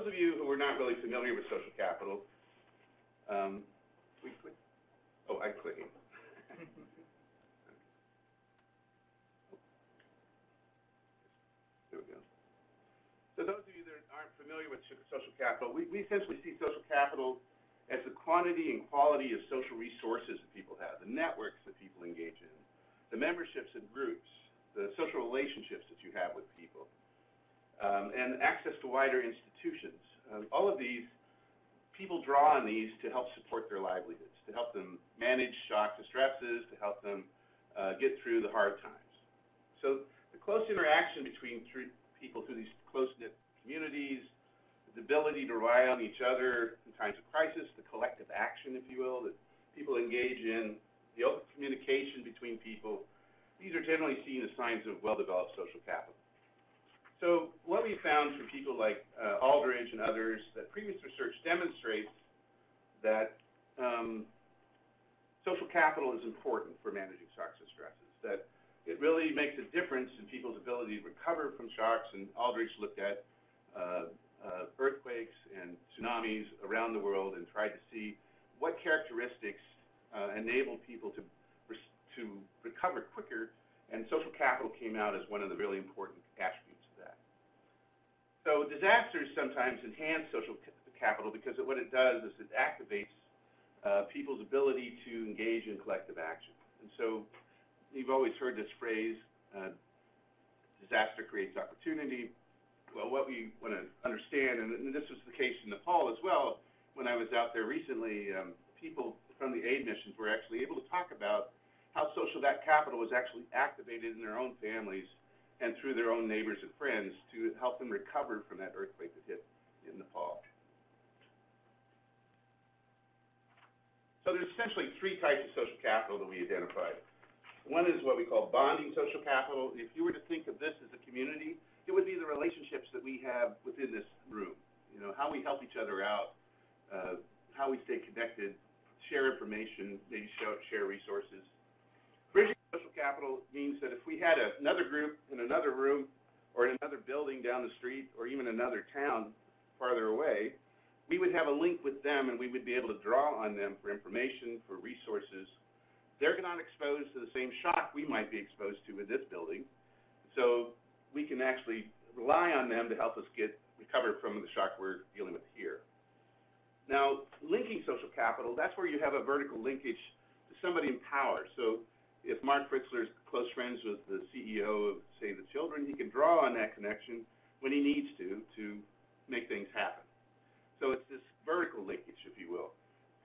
those of you who are not really familiar with social capital, we click. Oh, I'm clicking. There we go. So those of you that aren't familiar with social capital, we essentially see social capital as the quantity and quality of social resources that people have, the networks that people engage in, the memberships and groups, the social relationships that you have with people, and access to wider institutions. All of these, people draw on these to help support their livelihoods, to help them manage shocks and stresses, to help them get through the hard times. So the close interaction between people through these close-knit communities, the ability to rely on each other in times of crisis, the collective action, if you will, that people engage in, the open communication between people, these are generally seen as signs of well-developed social capital. So what we found from people like Aldridge and others, that previous research demonstrates that social capital is important for managing shocks and stresses, that it really makes a difference in people's ability to recover from shocks, and Aldridge looked at earthquakes and tsunamis around the world and tried to see what characteristics enable people to recover quicker, and social capital came out as one of the really important attributes of that. So disasters sometimes enhance social capital because what it does is it activates people's ability to engage in collective action. And so you've always heard this phrase, disaster creates opportunity. Well, what we want to understand, and this was the case in Nepal as well, when I was out there recently, people from the aid missions were actually able to talk about how social capital was actually activated in their own families and through their own neighbors and friends to help them recover from that earthquake that hit in Nepal. So there's essentially three types of social capital that we identified. One is what we call bonding social capital. If you were to think of this as a community, it would be the relationships that we have within this room. You know, how we help each other out, how we stay connected, share information, maybe share resources. Bridging social capital means that if we had another group in another room or in another building down the street or even another town farther away, we would have a link with them and we would be able to draw on them for information, for resources. They're not exposed to the same shock we might be exposed to in this building. So we can actually rely on them to help us recover from the shock we're dealing with here. Now, linking social capital, that's where you have a vertical linkage to somebody in power. So if Mark Fritzler's close friends with the CEO of Save the Children, he can draw on that connection when he needs to make things happen. So it's this vertical linkage, if you will,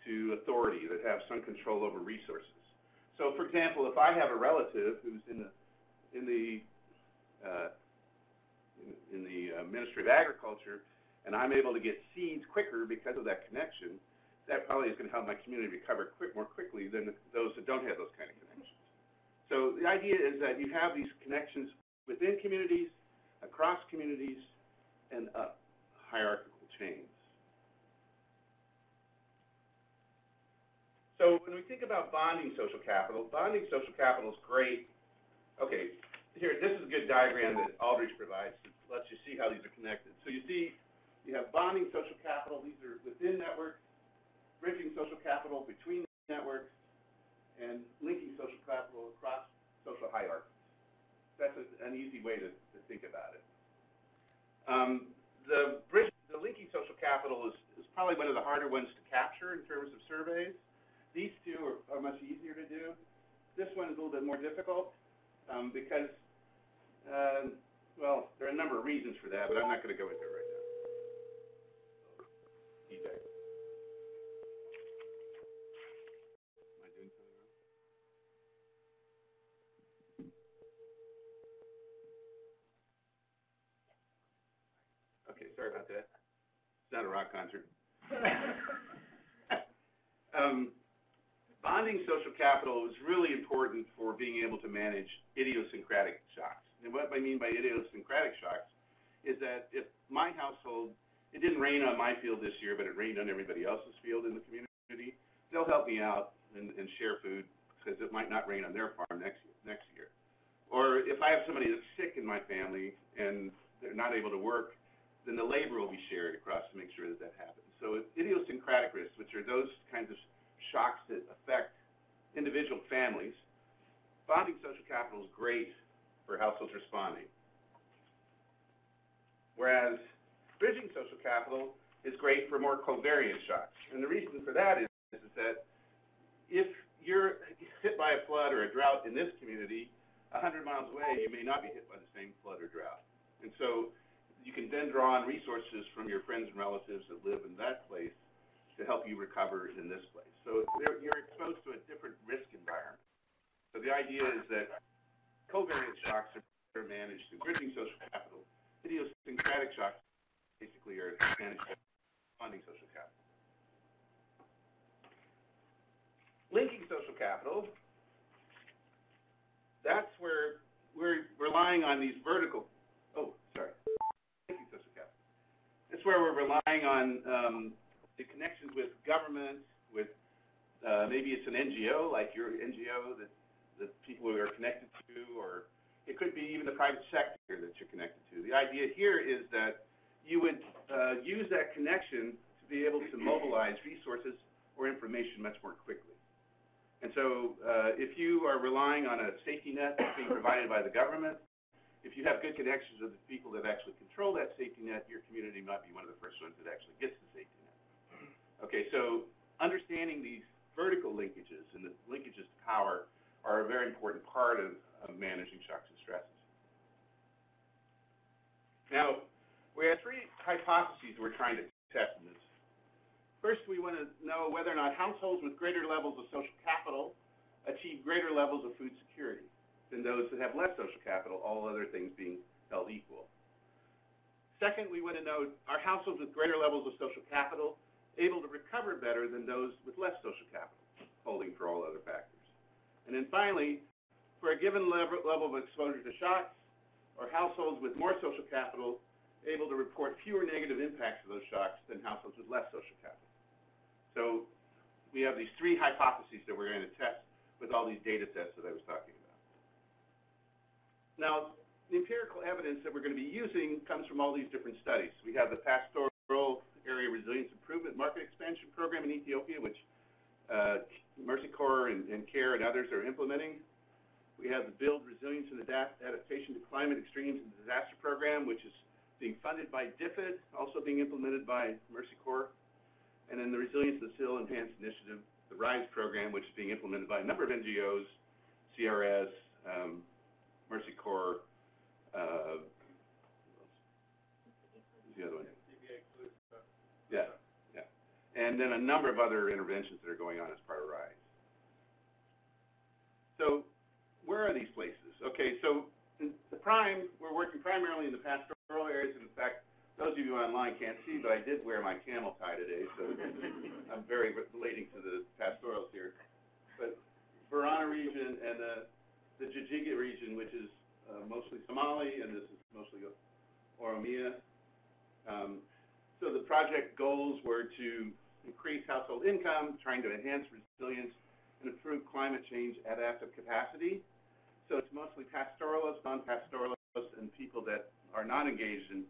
to authority that have some control over resources. So, for example, if I have a relative who's in the Ministry of Agriculture, and I'm able to get seeds quicker because of that connection, that probably is going to help my community recover more quickly than those that don't have those kind of connections. So the idea is that you have these connections within communities, across communities, and up hierarchical chains. So when we think about bonding social capital is great. Okay, here, this is a good diagram that Aldridge provides that lets you see how these are connected. So you see, you have bonding social capital. These are within networks, bridging social capital between networks, and linking social capital across social hierarchies. That's an easy way to think about it. The linking social capital is probably one of the harder ones to capture in terms of surveys. These two are much easier to do. This one is a little bit more difficult because, well, there are a number of reasons for that, but I'm not going to go into it right now. Feedback. Am I doing something wrong? Okay, sorry about that. It's not a rock concert. Bonding social capital is really important for being able to manage idiosyncratic shocks. And what I mean by idiosyncratic shocks is that if my household, it didn't rain on my field this year, but it rained on everybody else's field in the community, they'll help me out and share food because it might not rain on their farm next year. Or if I have somebody that's sick in my family and they're not able to work, then the labor will be shared across to make sure that that happens. So idiosyncratic risks, which are those kinds of shocks that affect individual families, bonding social capital is great for households responding. Whereas bridging social capital is great for more covariant shocks. And the reason for that is that if you're hit by a flood or a drought in this community, 100 miles away, you may not be hit by the same flood or drought. And so you can then draw on resources from your friends and relatives that live in that place to help you recover in this place. So you're exposed to a different risk environment. So the idea is that covariant shocks are managed through bridging social capital. Idiosyncratic shocks basically are managed by bonding social capital. Linking social capital, that's where we're relying on these vertical, linking social capital. That's where we're relying on the connections with government, with maybe it's an NGO, like your NGO that people are connected to, or it could be even the private sector that you're connected to. The idea here is that you would use that connection to be able to mobilize resources or information much more quickly. And so if you are relying on a safety net that's being provided by the government, if you have good connections with the people that actually control that safety net, your community might be one of the first ones that actually gets the safety net. Okay, so understanding these vertical linkages and the linkages to power are a very important part of managing shocks and stresses. Now, we have three hypotheses we're trying to test in this. First, we want to know whether or not households with greater levels of social capital achieve greater levels of food security than those that have less social capital, all other things being held equal. Second, we want to know, are households with greater levels of social capital able to recover better than those with less social capital, holding for all other factors? And then finally, for a given level of exposure to shocks, are households with more social capital able to report fewer negative impacts of those shocks than households with less social capital? So we have these three hypotheses that we're going to test with all these data sets that I was talking about. Now, the empirical evidence that we're going to be using comes from all these different studies. We have the Pastoral Area Resilience Improvement Market Expansion Program in Ethiopia, which Mercy Corps and CARE and others are implementing. We have the Build Resilience and Adaptation to Climate Extremes and Disaster Program, which is being funded by DFID, also being implemented by Mercy Corps. And then the Resilience and Skill Enhanced Initiative, the RISE program, which is being implemented by a number of NGOs, CRS, Mercy Corps, what's the other one? Yeah. And then a number of other interventions that are going on as part of RISE. So where are these places? Okay, so in the prime, we're working primarily in the pastoral areas. And in fact, those of you online can't see, but I did wear my camel tie today, so I'm very relating to the pastorals here. But Borana region and the Jijiga region, which is mostly Somali, and this is mostly Oromia. So the project goals were to increase household income, trying to enhance resilience, and improve climate change adaptive capacity. So it's mostly pastoralists, non-pastoralists, and people that are not engaged in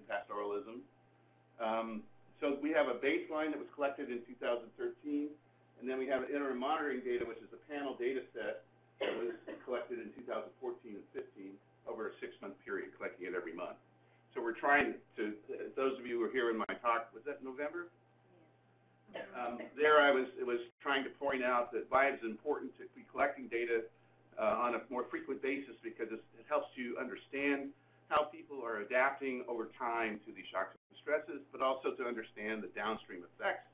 pastoralism. So we have a baseline that was collected in 2013, and then we have interim monitoring data, which is a panel data set that was collected in 2014 and 15 over a 6-month period, collecting it every month. So we're trying to, those of you who were here in my talk, was that November? There I was trying to point out that why it's important to be collecting data on a more frequent basis, because it helps you understand how people are adapting over time to these shocks and stresses, but also to understand the downstream effects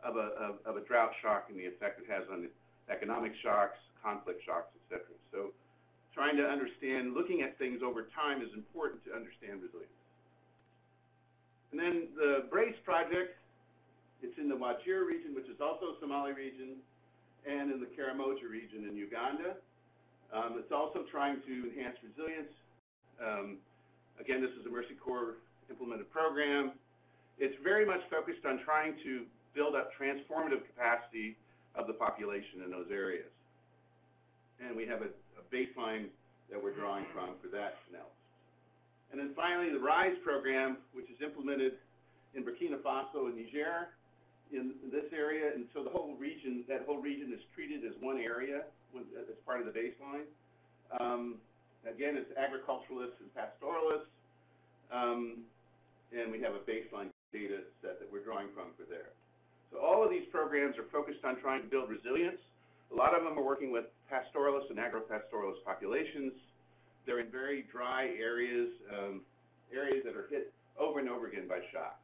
of a drought shock and the effect it has on economic shocks, conflict shocks, etc. So trying to understand, looking at things over time is important to understand resilience. And then the BRACE project, it's in the Wajir region, which is also a Somali region, and in the Karamoja region in Uganda. It's also trying to enhance resilience. Again, this is a Mercy Corps implemented program. It's very much focused on trying to build up transformative capacity of the population in those areas. And we have a baseline that we're drawing from for that analysis. And then finally, the RISE program, which is implemented in Burkina Faso and Niger in this area. And so the whole region, that whole region is treated as one area as part of the baseline. Again, it's agriculturalists and pastoralists. And we have a baseline data set that we're drawing from for there. So all of these programs are focused on trying to build resilience. A lot of them are working with pastoralist and agro-pastoralist populations. They're in very dry areas, areas that are hit over and over again by shocks.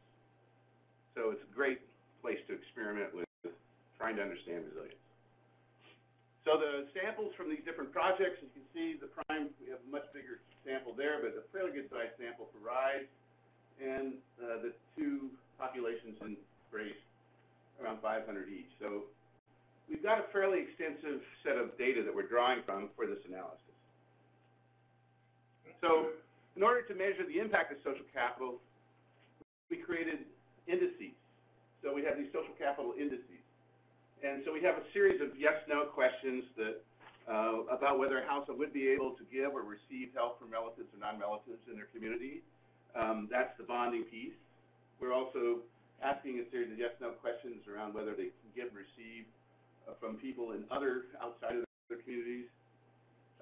So it's a great place to experiment with trying to understand resilience. So the samples from these different projects, you can see the prime, we have a much bigger sample there, but a fairly good sized sample for RISE, and the two populations in GRACE, around 500 each. So we've got a fairly extensive set of data that we're drawing from for this analysis. So in order to measure the impact of social capital, we created indices. So we have these social capital indices. And so we have a series of yes-no questions that, about whether a household would be able to give or receive help from relatives or non-relatives in their community. That's the bonding piece. We're also asking a series of yes-no questions around whether they can give and receive from people in other outside of their communities.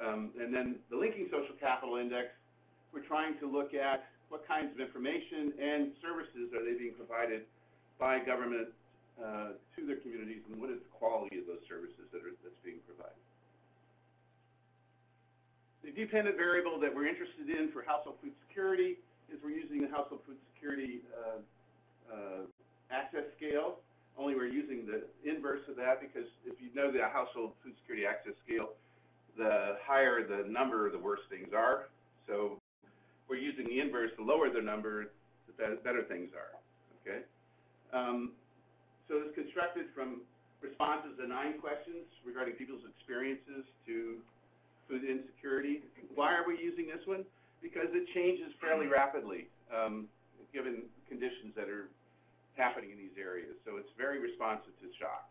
And then the linking social capital index, we're trying to look at what kinds of information and services are they being provided by government to their communities, and what is the quality of those services that's being provided. The dependent variable that we're interested in for household food security is we're using the household food security access scale, only we're using the inverse of that because if you know the household food security access scale, the higher the number, the worse things are. So we're using the inverse, the lower the number, the better things are, okay? So it's constructed from responses to 9 questions regarding people's experiences to food insecurity. Why are we using this one? Because it changes fairly rapidly given conditions that are happening in these areas. So it's very responsive to shock.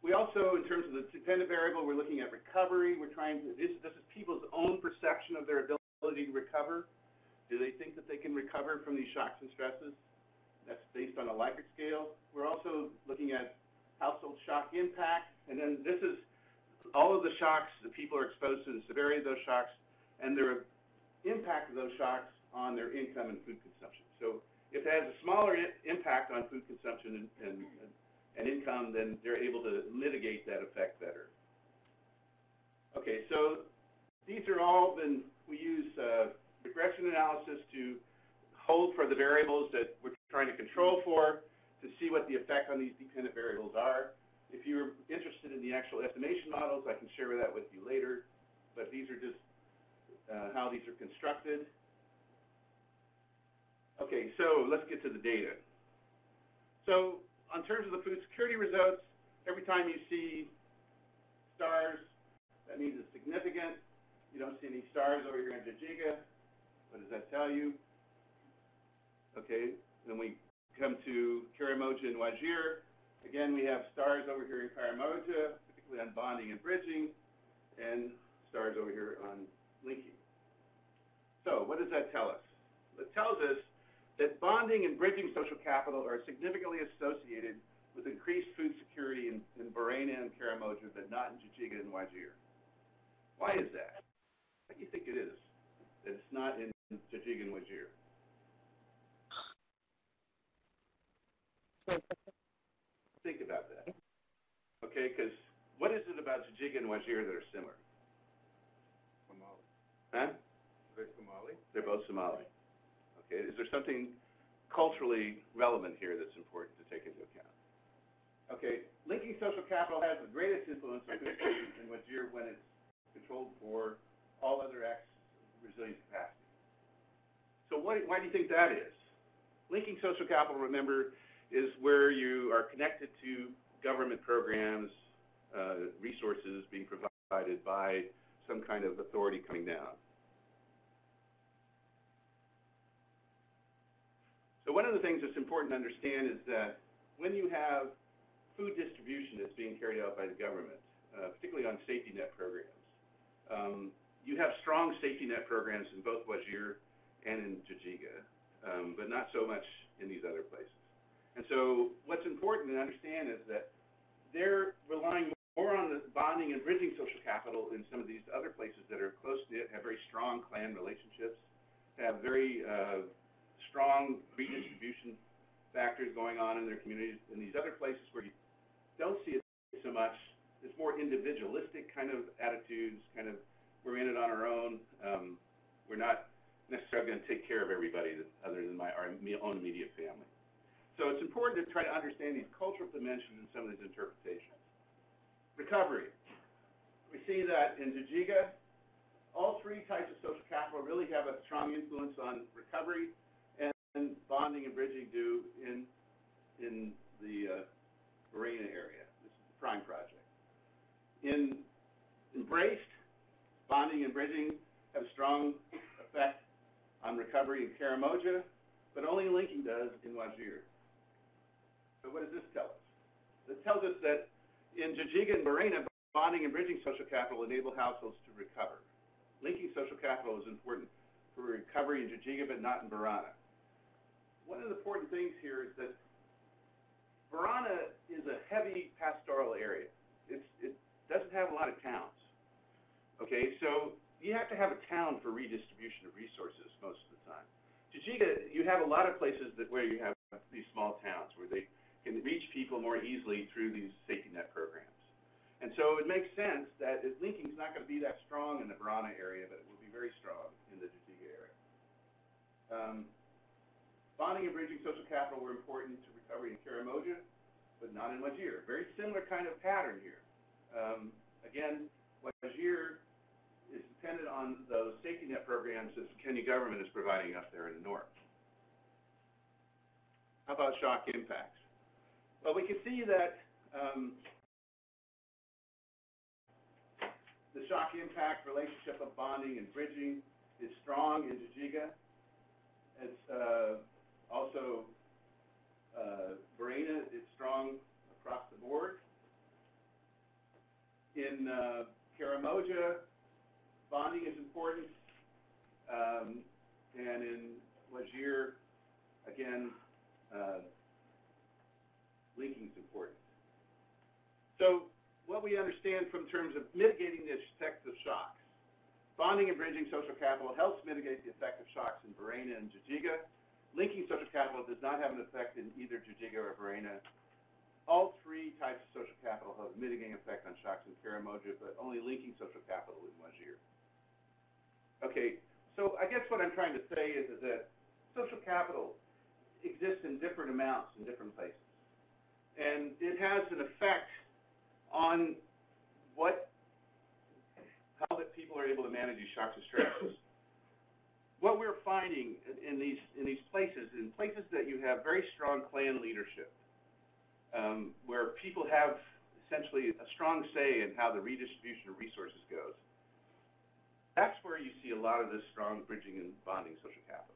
We also, in terms of the dependent variable, we're looking at recovery. We're trying to, this is people's own perception of their ability to recover. Do they think that they can recover from these shocks and stresses? That's based on a Likert scale. We're also looking at household shock impact, and then this is all of the shocks that people are exposed to, the severity of those shocks, and their impact of those shocks on their income and food consumption. So if it has a smaller impact on food consumption and income, then they're able to mitigate that effect better. Okay, so these are all been, we use regression analysis to hold for the variables that we're trying to control for to see what the effect on these dependent variables are. If you're interested in the actual estimation models, I can share that with you later, but these are just how these are constructed. Okay, so let's get to the data. So in terms of the food security results, every time you see stars, that means it's significant. You don't see any stars over here in Jijiga. What does that tell you? Okay, then we come to Karamoja and Wajir. Again, we have stars over here in Karamoja, particularly on bonding and bridging, and stars over here on linking. So what does that tell us? It tells us that bonding and bridging social capital are significantly associated with increased food security in Borena and Karamoja, but not in Jijiga and Wajir. Why is that? What do you think it is that it's not in Jijiga and Wajir? Think about that. Okay, because what is it about Jijiga and Wajir that are similar? Somali. Huh? They're Somali? They're both Somali. Okay, is there something culturally relevant here that's important to take into account? Okay, linking social capital has the greatest influence on food security in Wajir when it's controlled for all other acts of resilient capacity. So why do you think that is? Linking social capital, remember, is where you are connected to government programs, resources being provided by some kind of authority coming down. So one of the things that's important to understand is that when you have food distribution that's being carried out by the government, particularly on safety net programs, you have strong safety net programs in both Wajir and in Jijiga, but not so much in these other places. And so what's important to understand is that they're relying more on the bonding and bridging social capital in some of these other places that are close-knit, have very strong clan relationships, have very strong redistribution factors going on in their communities. In these other places where you don't see it so much, it's more individualistic kind of attitudes, kind of we're in it on our own. We're not necessarily going to take care of everybody other than our own immediate family. So it's important to try to understand these cultural dimensions in some of these interpretations. Recovery. We see that in Jijiga, all three types of social capital really have a strong influence on recovery, and bonding and bridging do in the Arena area. This is the prime project. In Embraced, bonding and bridging have a strong effect on recovery in Karamoja, but only linking does in Wajir. So what does this tell us? It tells us that in Jijiga and Barena, bonding and bridging social capital enable households to recover. Linking social capital is important for recovery in Jijiga, but not in Barana. One of the important things here is that Barana is a heavy pastoral area. It doesn't have a lot of towns. Okay, so you have to have a town for redistribution of resources most of the time. Jijiga, you have a lot of places where you have these small towns where they can reach people more easily through these safety net programs. And so it makes sense that linking is not going to be that strong in the Barana area, but it will be very strong in the Jijiga area. Bonding and bridging social capital were important to recovery in Karamoja, but not in Wajir. Very similar kind of pattern here. Again, Wajir is dependent on those safety net programs that the Kenya government is providing up there in the north. How about shock impacts? Well, we can see that the shock impact relationship of bonding and bridging is strong in Jijiga. It's also Barena is strong across the board. In Karamoja, bonding is important, and in Wajir, again, linking is important. So what we understand from terms of mitigating the effects of shocks, bonding and bridging social capital helps mitigate the effect of shocks in Barena and Jijiga. Linking social capital does not have an effect in either Jijiga or Barena. All three types of social capital have a mitigating effect on shocks in Karamoja, but only linking social capital in Wajir. Okay, so I guess what I'm trying to say is that social capital exists in different amounts in different places. And it has an effect on how that people are able to manage these shocks and stresses. What we're finding in these places, in places that you have very strong clan leadership, where people have essentially a strong say in how the redistribution of resources goes, that's where you see a lot of this strong bridging and bonding social capital.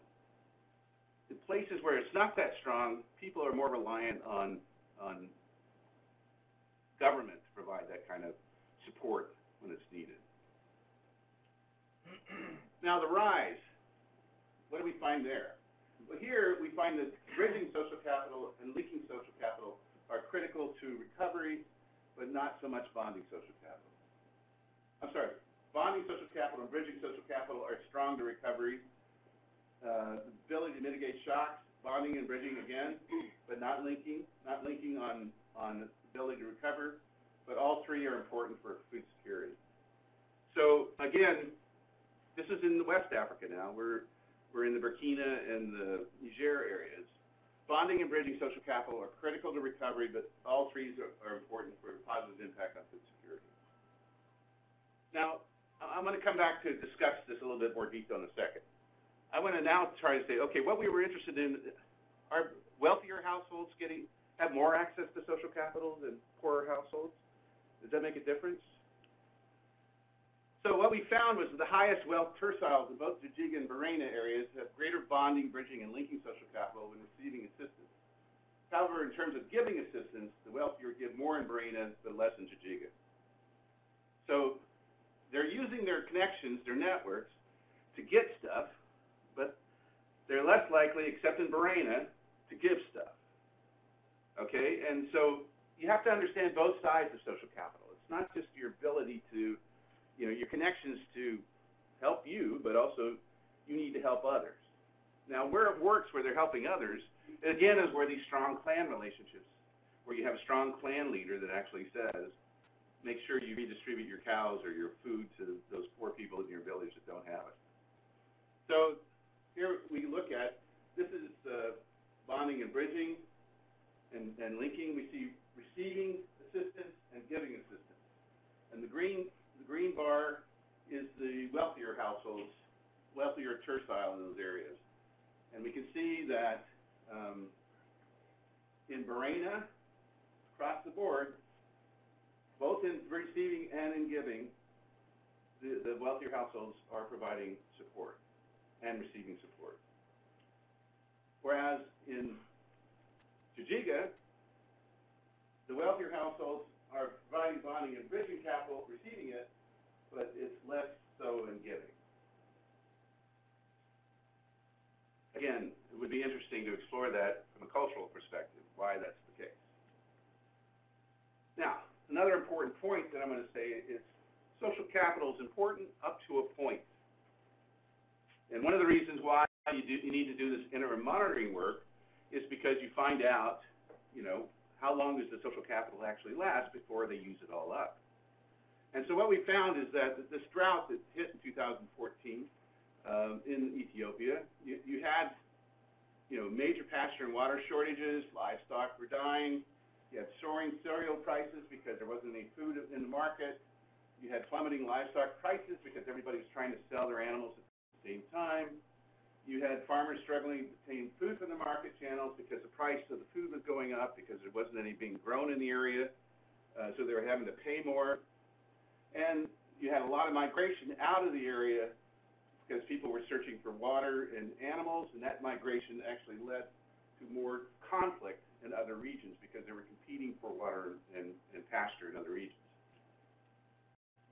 In places where it's not that strong, people are more reliant on government to provide that kind of support when it's needed. Now the rise, what do we find there? Well, here we find that bridging social capital and linking social capital are critical to recovery, but not so much bonding social capital. I'm sorry, bonding social capital and bridging social capital are strong to recovery. The ability to mitigate shocks, bonding and bridging again, but not linking on the ability to recover, but all three are important for food security. So again, this is in West Africa now. We're in the Burkina and the Niger areas. Bonding and bridging social capital are critical to recovery, but all three are important for a positive impact on food security. Now, I'm going to come back to discuss this a little bit more detail in a second. I want to now try to say, okay, what we were interested in, are wealthier households have more access to social capital than poorer households? Does that make a difference? So what we found was the highest wealth terciles in both Jijiga and Barena areas have greater bonding, bridging, and linking social capital when receiving assistance. However, in terms of giving assistance, the wealthier give more in Barena, but less in Jijiga. So they're using their connections, their networks, to get stuff, but they're less likely, except in Barrena, to give stuff. Okay, and so you have to understand both sides of social capital. It's not just your ability to, your connections to help you, but also you need to help others. Now, where it works, where they're helping others, again, is where these strong clan relationships, where you have a strong clan leader that actually says, make sure you redistribute your cows or your food to those poor people in your village that don't have it. So here we look at, this is bonding and bridging and linking. We see receiving assistance and giving assistance. And the green bar is the wealthier households, wealthier tercile in those areas. And we can see that in Barrena, across the board, both in receiving and in giving, the wealthier households are providing support and receiving support. Whereas in Jijiga, the wealthier households are providing bonding and bridging capital, receiving it, but it's less so in giving. Again, it would be interesting to explore that from a cultural perspective, why that's the case. Now, another important point that I'm going to say is social capital is important up to a point. And one of the reasons why you need to do this interim monitoring work is because you find out, how long does the social capital actually last before they use it all up. And so what we found is that this drought that hit in 2014 in Ethiopia, you had, major pasture and water shortages, livestock were dying, you had soaring cereal prices because there wasn't any food in the market, you had plummeting livestock prices because everybody was trying to sell their animals at the same time, you had farmers struggling to obtain food from the market channels because the price of the food was going up because there wasn't any being grown in the area, so they were having to pay more. And you had a lot of migration out of the area because people were searching for water and animals, and that migration actually led to more conflict in other regions because they were competing for water and pasture in other regions.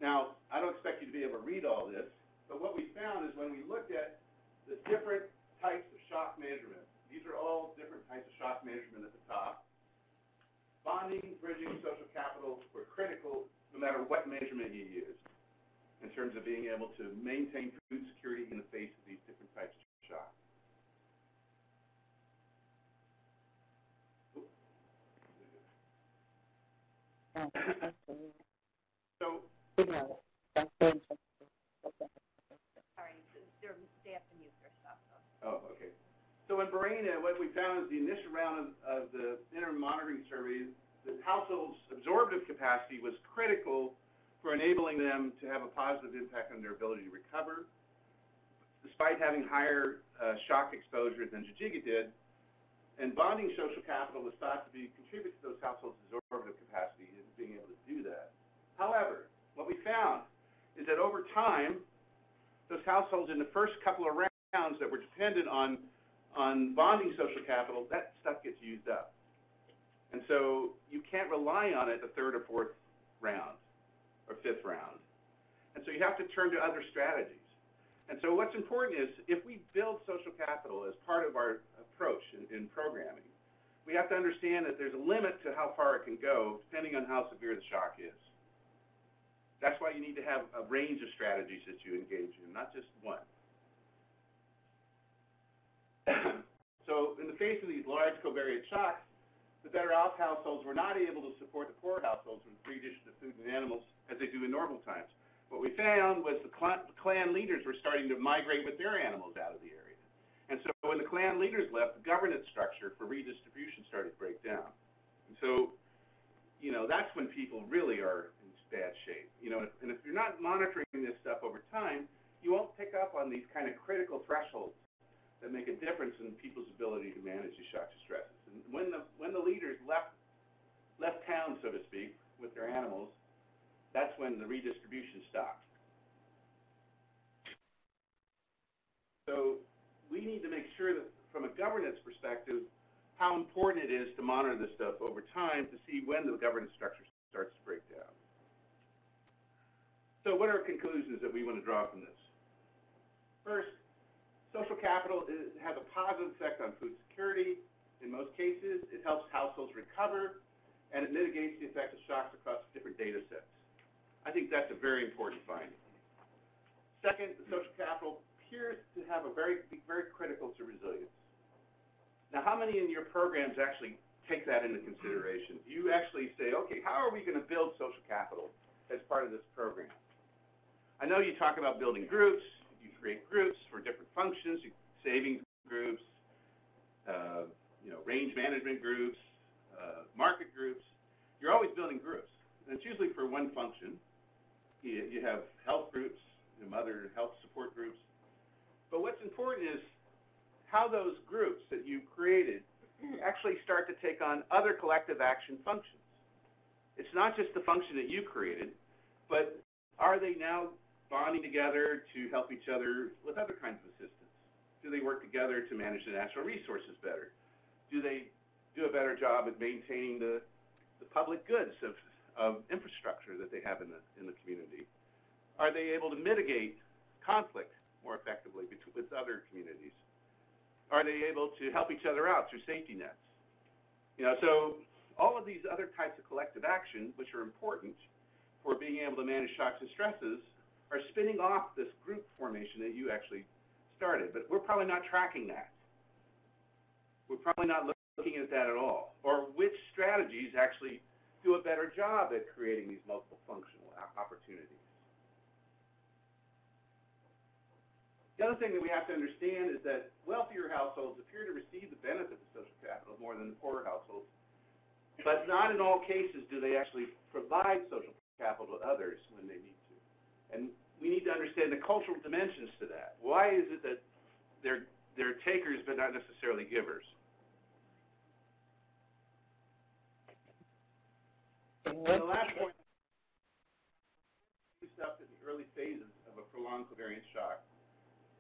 Now, I don't expect you to be able to read all this, but what we found is when we looked at the different types of shock measurement, these are all different types of shock measurement at the top. Bonding, bridging, social capital were critical no matter what measurement you use in terms of being able to maintain food security in the face of these different types of shock. So, sorry, they have to mute their stuff. Oh, okay. So in Barrena, what we found is the initial round of the interim monitoring survey, the households' absorptive capacity was critical for enabling them to have a positive impact on their ability to recover. Despite having higher shock exposure than Jijiga did, and bonding social capital was thought to contribute to those households' absorptive capacity in being able to do that. However, what we found is that over time, those households in the first couple of rounds that were dependent on bonding social capital, that stuff gets used up. And so you can't rely on it the third or fourth round or fifth round. And so you have to turn to other strategies. And so what's important is if we build social capital as part of our approach in programming, we have to understand that there's a limit to how far it can go depending on how severe the shock is. That's why you need to have a range of strategies that you engage in, not just one. So in the face of these large covariate shocks, the better off households were not able to support the poor households with free dishes of food and animals as they do in normal times. What we found was the clan leaders were starting to migrate with their animals out of the area. And so when the clan leaders left, the governance structure for redistribution started to break down. And so, that's when people really are in bad shape. And if you're not monitoring this stuff over time, you won't pick up on these kind of critical thresholds that make a difference in people's ability to manage these shocks and stresses. And when the leaders left town, so to speak, with their animals, that's when the redistribution stopped. So we need to make sure that from a governance perspective, how important it is to monitor this stuff over time to see when the governance structure starts to break down. So what are conclusions that we want to draw from this? First, social capital has a positive effect on food security. In most cases, it helps households recover, and it mitigates the effect of shocks across different data sets. I think that's a very important finding. Second, the social capital appears to have be very critical to resilience. Now, how many in your programs actually take that into consideration? Do you actually say, okay, how are we going to build social capital as part of this program? I know you talk about building groups. You create groups for different functions, savings groups, range management groups, market groups. You're always building groups. And it's usually for one function. You have health groups, other health support groups. But what's important is how those groups that you created actually start to take on other collective action functions. It's not just the function that you created, but are they now bonding together to help each other with other kinds of assistance? Do they work together to manage the natural resources better? Do they do a better job at maintaining the public goods of infrastructure that they have in the community? Are they able to mitigate conflict more effectively with other communities? Are they able to help each other out through safety nets? So all of these other types of collective action, which are important for being able to manage shocks and stresses, are spinning off this group formation that you actually started. But we're probably not tracking that. We're probably not looking at that at all. Or which strategies actually do a better job at creating these multiple functional opportunities. The other thing that we have to understand is that wealthier households appear to receive the benefit of social capital more than the poorer households, but not in all cases do they actually provide social capital to others when they need to. And we need to understand the cultural dimensions to that. Why is it that they're takers but not necessarily givers? And the last point, stuff in the early phases of a prolonged covariance shock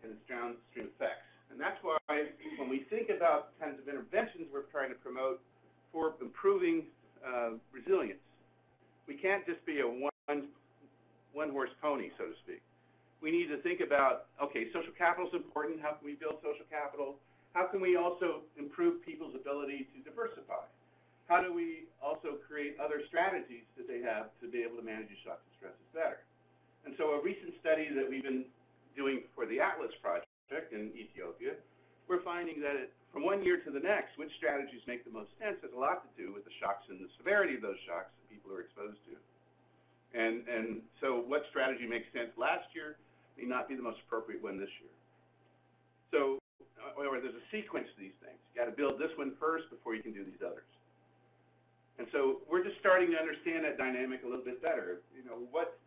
and its downstream effects. And that's why when we think about kinds of interventions we're trying to promote for improving resilience, we can't just be a one-horse pony, so to speak. We need to think about, okay, social capital is important. How can we build social capital? How can we also improve people's ability to diversify? How do we also create other strategies that they have to be able to manage these shocks and stresses better? And so a recent study that we've been doing for the Atlas project in Ethiopia, we're finding that from one year to the next, which strategies make the most sense has a lot to do with the shocks and the severity of those shocks that people are exposed to. And so what strategy makes sense last year may not be the most appropriate one this year. So or there's a sequence to these things. You got to build this one first before you can do these others. And so we're just starting to understand that dynamic a little bit better. What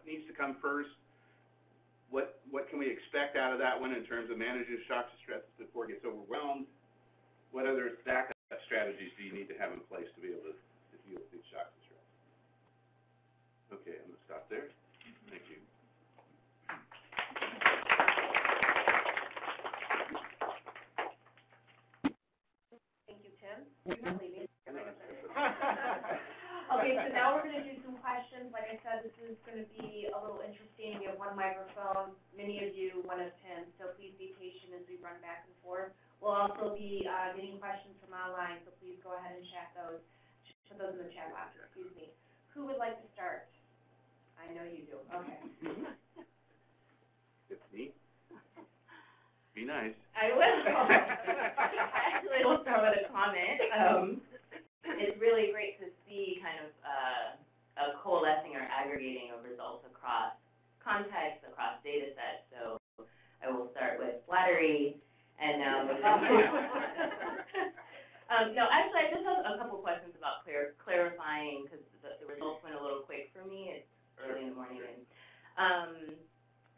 needs to come first? What can we expect out of that one in terms of managing shocks and stresses before it gets overwhelmed? What other backup strategies do you need to have in place to be able to deal with these shocks and stresses? Okay, I'm going to stop there. Thank you. Thank you, Tim. You're not leaving. Okay, so now we're going to do some questions. Like I said, this is going to be a little interesting. We have one microphone, many of you, one of Tim, so please be patient as we run back and forth. We'll also be getting questions from online, so please go ahead and chat those. Put those in the chat box, excuse me. Who would like to start? I know you do. Okay. It's me. Be nice. I will. I actually will start with a comment. It's really great to see kind of a coalescing or aggregating of results across contexts, across data sets. So I will start with flattery, and now no, actually, I just have a couple questions about clarifying, because the results went a little quick for me. It's early in the morning.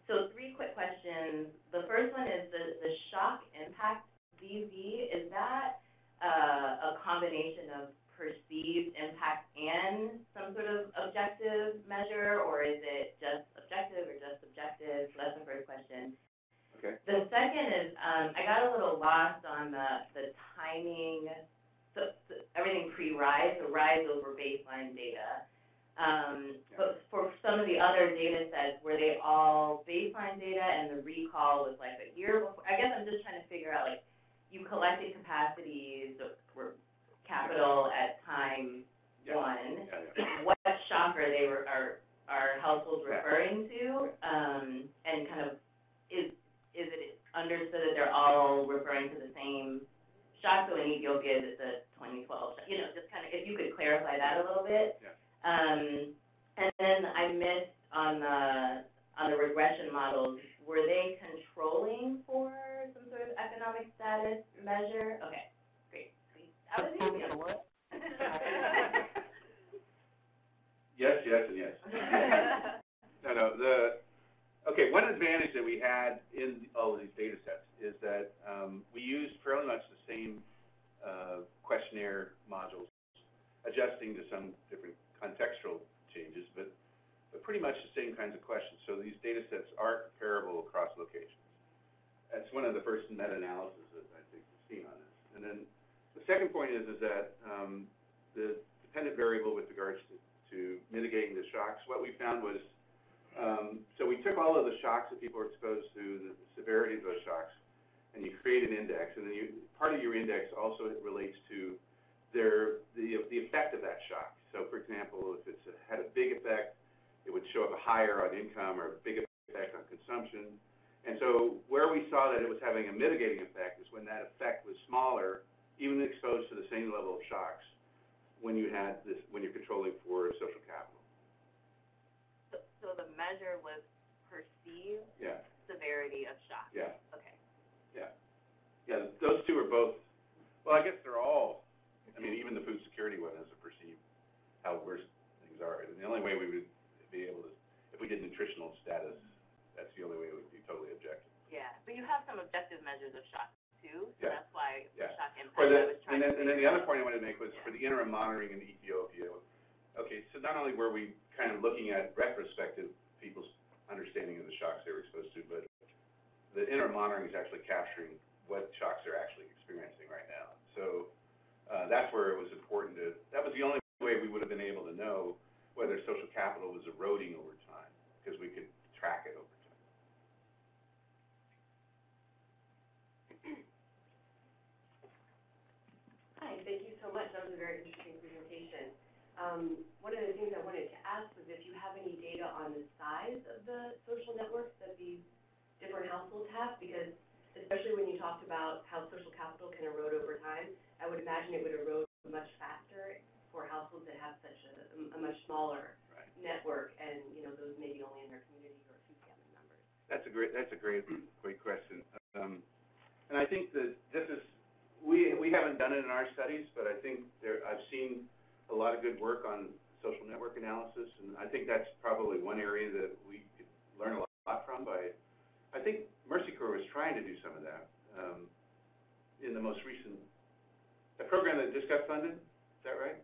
So 3 quick questions. The first one is the shock impact VV. Is that a combination of perceived impact and some sort of objective measure, or is it just objective or just subjective? So that's the first question. Okay. The second is I got a little lost on the timing, so everything pre-rise, so rise over baseline data. But for some of the other data sets, were they all baseline data and the recall was like a year before? I guess I'm just trying to figure out, like, you collected capacities or capital at time one. What shock are households referring to? And kind of, is it understood that they're all referring to the same shock? So in Ethiopia, it's the 2012 shock. Just kind of, if you could clarify that a little bit. And then I missed on the regression models, were they controlling for some sort of economic status measure? Okay, great. I was easy on what? Yes, and yes. Okay, one advantage that we had in all of these data sets is that we used fairly much the same questionnaire modules, adjusting to some different contextual changes, but pretty much the same kinds of questions. So these data sets are comparable across locations. That's one of the first meta-analyses that I think we've seen on this. And then the second point is that the dependent variable with regards to mitigating the shocks, what we found was, so we took all of the shocks that people were exposed to, the severity of those shocks, and you create an index. And then part of your index also relates to the effect of that shock. So, for example, if it's had a big effect, it would show up higher on income or a big effect on consumption. And so where we saw that it was having a mitigating effect is when that effect was smaller, even exposed to the same level of shocks, when you're controlling for social capital. So the measure was perceived severity of shock. Yeah. Okay. Yeah, those two are both, well, I guess they're all, I mean, even the food security one is a perceived how worse things are. And the only way we would be able to, if we did nutritional status, that's the only way it would be totally objective. Yeah, but you have some objective measures of shock too, so that's why the shock impact and then the other point I wanted to make was for the interim monitoring in Ethiopia. Okay, so not only were we kind of looking at retrospective people's understanding of the shocks they were exposed to, but the interim monitoring is actually capturing what shocks they're actually experiencing right now. So that's where it was important that was the only way we would have been able to know whether social capital was eroding over time, because we could track it over time. Hi, thank you so much. That was a very interesting presentation. One of the things I wanted to ask was if you have any data on the size of the social networks that these different households have, because especially when you talked about how social capital can erode over time, I would imagine it would erode much faster for households that have such a much smaller network, and those maybe only in their community or a few family members. That's a great question. And I think that this is, we haven't done it in our studies, but I think I've seen a lot of good work on social network analysis, and I think that's probably one area that we could learn a lot from. I think Mercy Corps was trying to do some of that in the most recent, the program that just got funded. Is that right?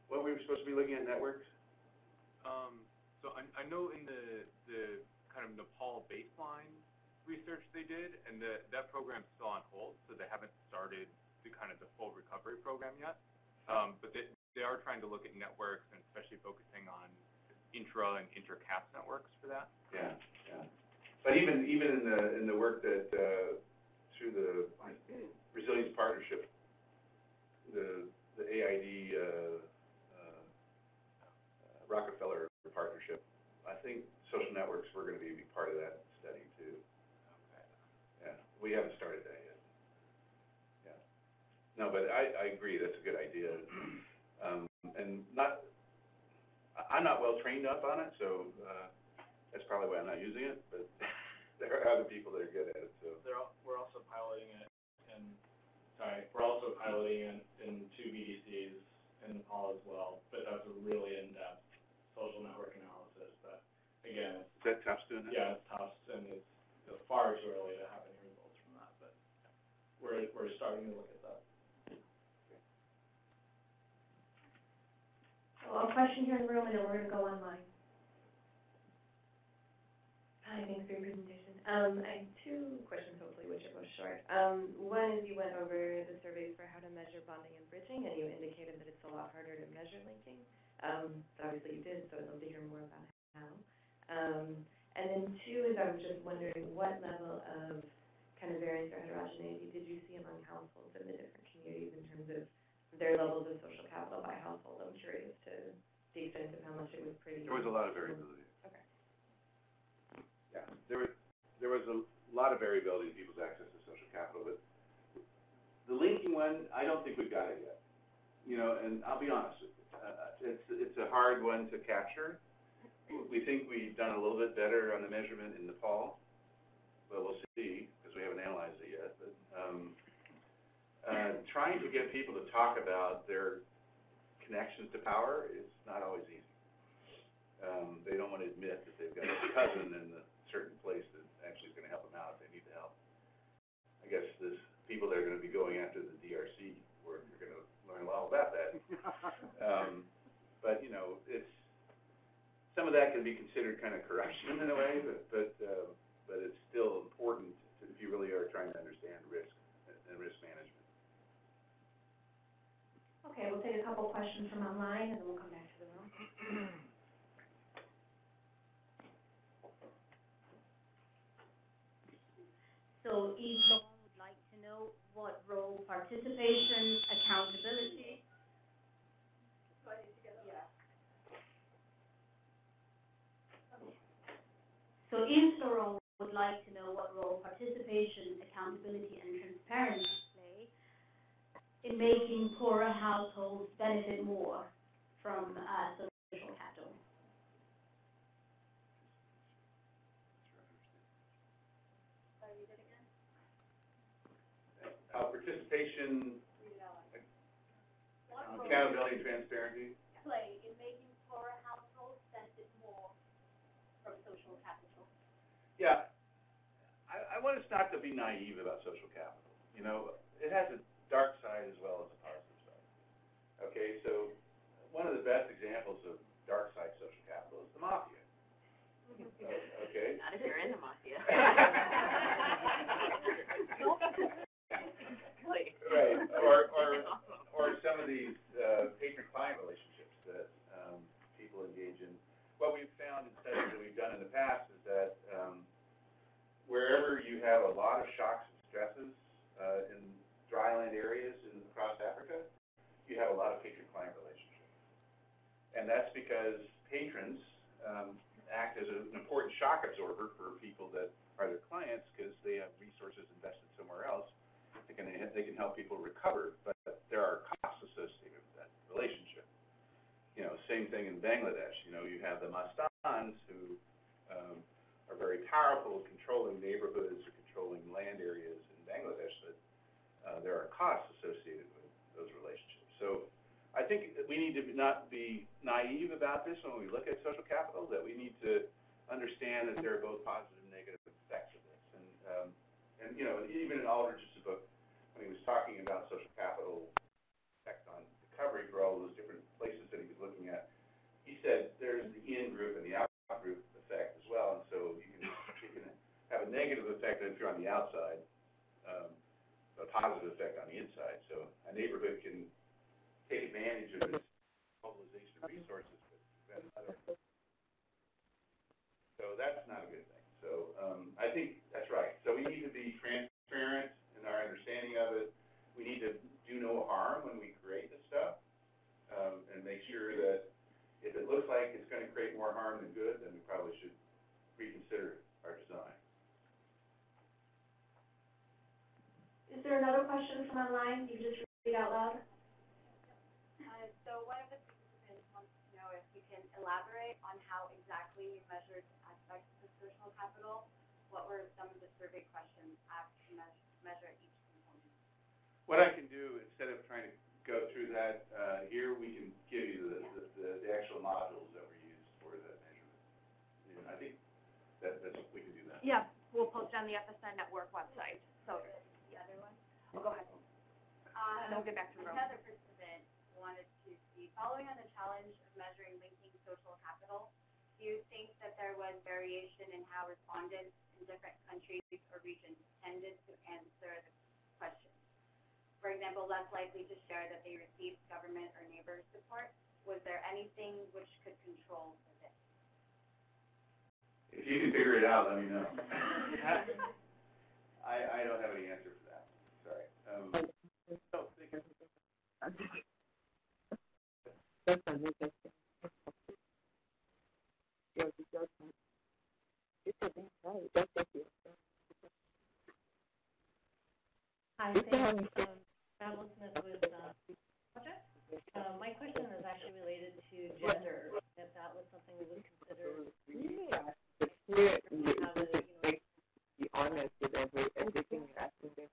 What we were supposed to be looking at networks? So I know in the kind of Nepal baseline research they did, and that program's still on hold, so they haven't started the full recovery program yet. But they are trying to look at networks, and especially focusing on intra and inter-caste networks for that. Yeah. But even in the work that through the Resilience Partnership, the AID Rockefeller partnership, I think social networks were going to be a big part of that study too. Okay. Yeah, we haven't started that yet. Yeah. No, but I agree. That's a good idea. And I'm not well trained up on it, so that's probably why I'm not using it. But there are other people that are good at it. So we're also piloting it in 2 BDCs in Nepal as well. But that's a really in-depth social network analysis. But again, is that tough doing that? Yeah, it's tough, and it's far too early to have any results from that. But we're starting to look at that. So a question here in the room, and then we're going to go online. Hi, thanks for your presentation. I have 2 questions, hopefully, which are both short. One is you went over the surveys for how to measure bonding and bridging, and you indicated that it's a lot harder to measure linking. Obviously you did, so I'd love to hear more about how. And then two is I was just wondering what level of kind of variance or heterogeneity did you see among households in the different communities in terms of their levels of social capital by household? I'm curious to the extent of how much it was pretty. There was a lot of variability. Okay. Yeah, there was a lot of variability in people's access to social capital, but the linking one, I don't think we've got it yet. You know, and I'll be honest, it's a hard one to capture. We think we've done a little bit better on the measurement in Nepal, but we'll see because we haven't analyzed it yet. But trying to get people to talk about their connections to power is not always easy. They don't want to admit that they've got a cousin in a certain place that actually is going to help them out if they need the help. I guess the people that are going to be going after the DRC work are going to learn a lot about that. But you know, some of that can be considered kind of corruption in a way, but it's still important if you really are trying to understand risk and risk management. Okay, we'll take a couple questions from online, and then we'll come back to the room. So Eve Long would like to know what role participation, accountability. So Eve Long would like to know what role participation, accountability, and transparency play in making poorer households benefit more from social capital. Participation, accountability, and transparency. Play in making poorer households benefit more from social capital. Yeah, I want us not to be naive about social capital. You know, it has a dark side as well as a positive side. Okay, so one of the best examples of dark side social capital is the mafia. Okay. Not if you're in the mafia. Right, or some of these patron-client relationships that people engage in. What we've found in studies that we've done in the past is that wherever you have a lot of shocks and stresses in dryland areas across Africa, you have a lot of patron-client relationships. And that's because patrons act as an important shock absorber for people that are their clients because they have resources invested somewhere else. They can help people recover, but there are costs associated with that relationship. You know, same thing in Bangladesh. You know, you have the Mastans who are very powerful, controlling neighborhoods or controlling land areas in Bangladesh, but there are costs associated with those relationships. So I think we need to not be naive about this when we look at social capital, that we need to understand that there are both positive and negative effects of this. And you know, even in Aldrich's book, when he was talking about social capital effect on recovery for all those different places that he was looking at, he said there's the in-group and the out-group effect as well. And so you can have a negative effect if you're on the outside, a positive effect on the inside. So a neighborhood can take advantage of this mobilization of resources, but other. So that's not a good thing. So I think that's right. So we need to be transparent in our understanding of it. We need to do no harm when we create this stuff, and make sure that if it looks like it's going to create more harm than good, then we probably should reconsider our design. Is there another question from online? You just read out loud. So one of the participants wants to know if you can elaborate on how exactly you measured aspects of social capital. What were some of the survey questions asked to measure each component? What I can do, instead of trying to go through that here, we can give you the actual modules that were used for that measurement. And I think that's we can do that. Yeah, we'll post it on the FSN Network website. So The other one? go ahead. And then we'll get back to the room. Another participant wanted to see, following on the challenge of measuring linking social capital, do you think that there was variation in how respondents in different countries or regions tended to answer the question? For example, less likely to share that they received government or neighbor support Was there anything which could control for this? If you can figure it out, let me know. I don't have any answer for that. Sorry. No, thank you. Hi, thanks. Travel Smith with Project. My question is actually related to gender, if that was something we would consider. Be honest with everything you're asking them.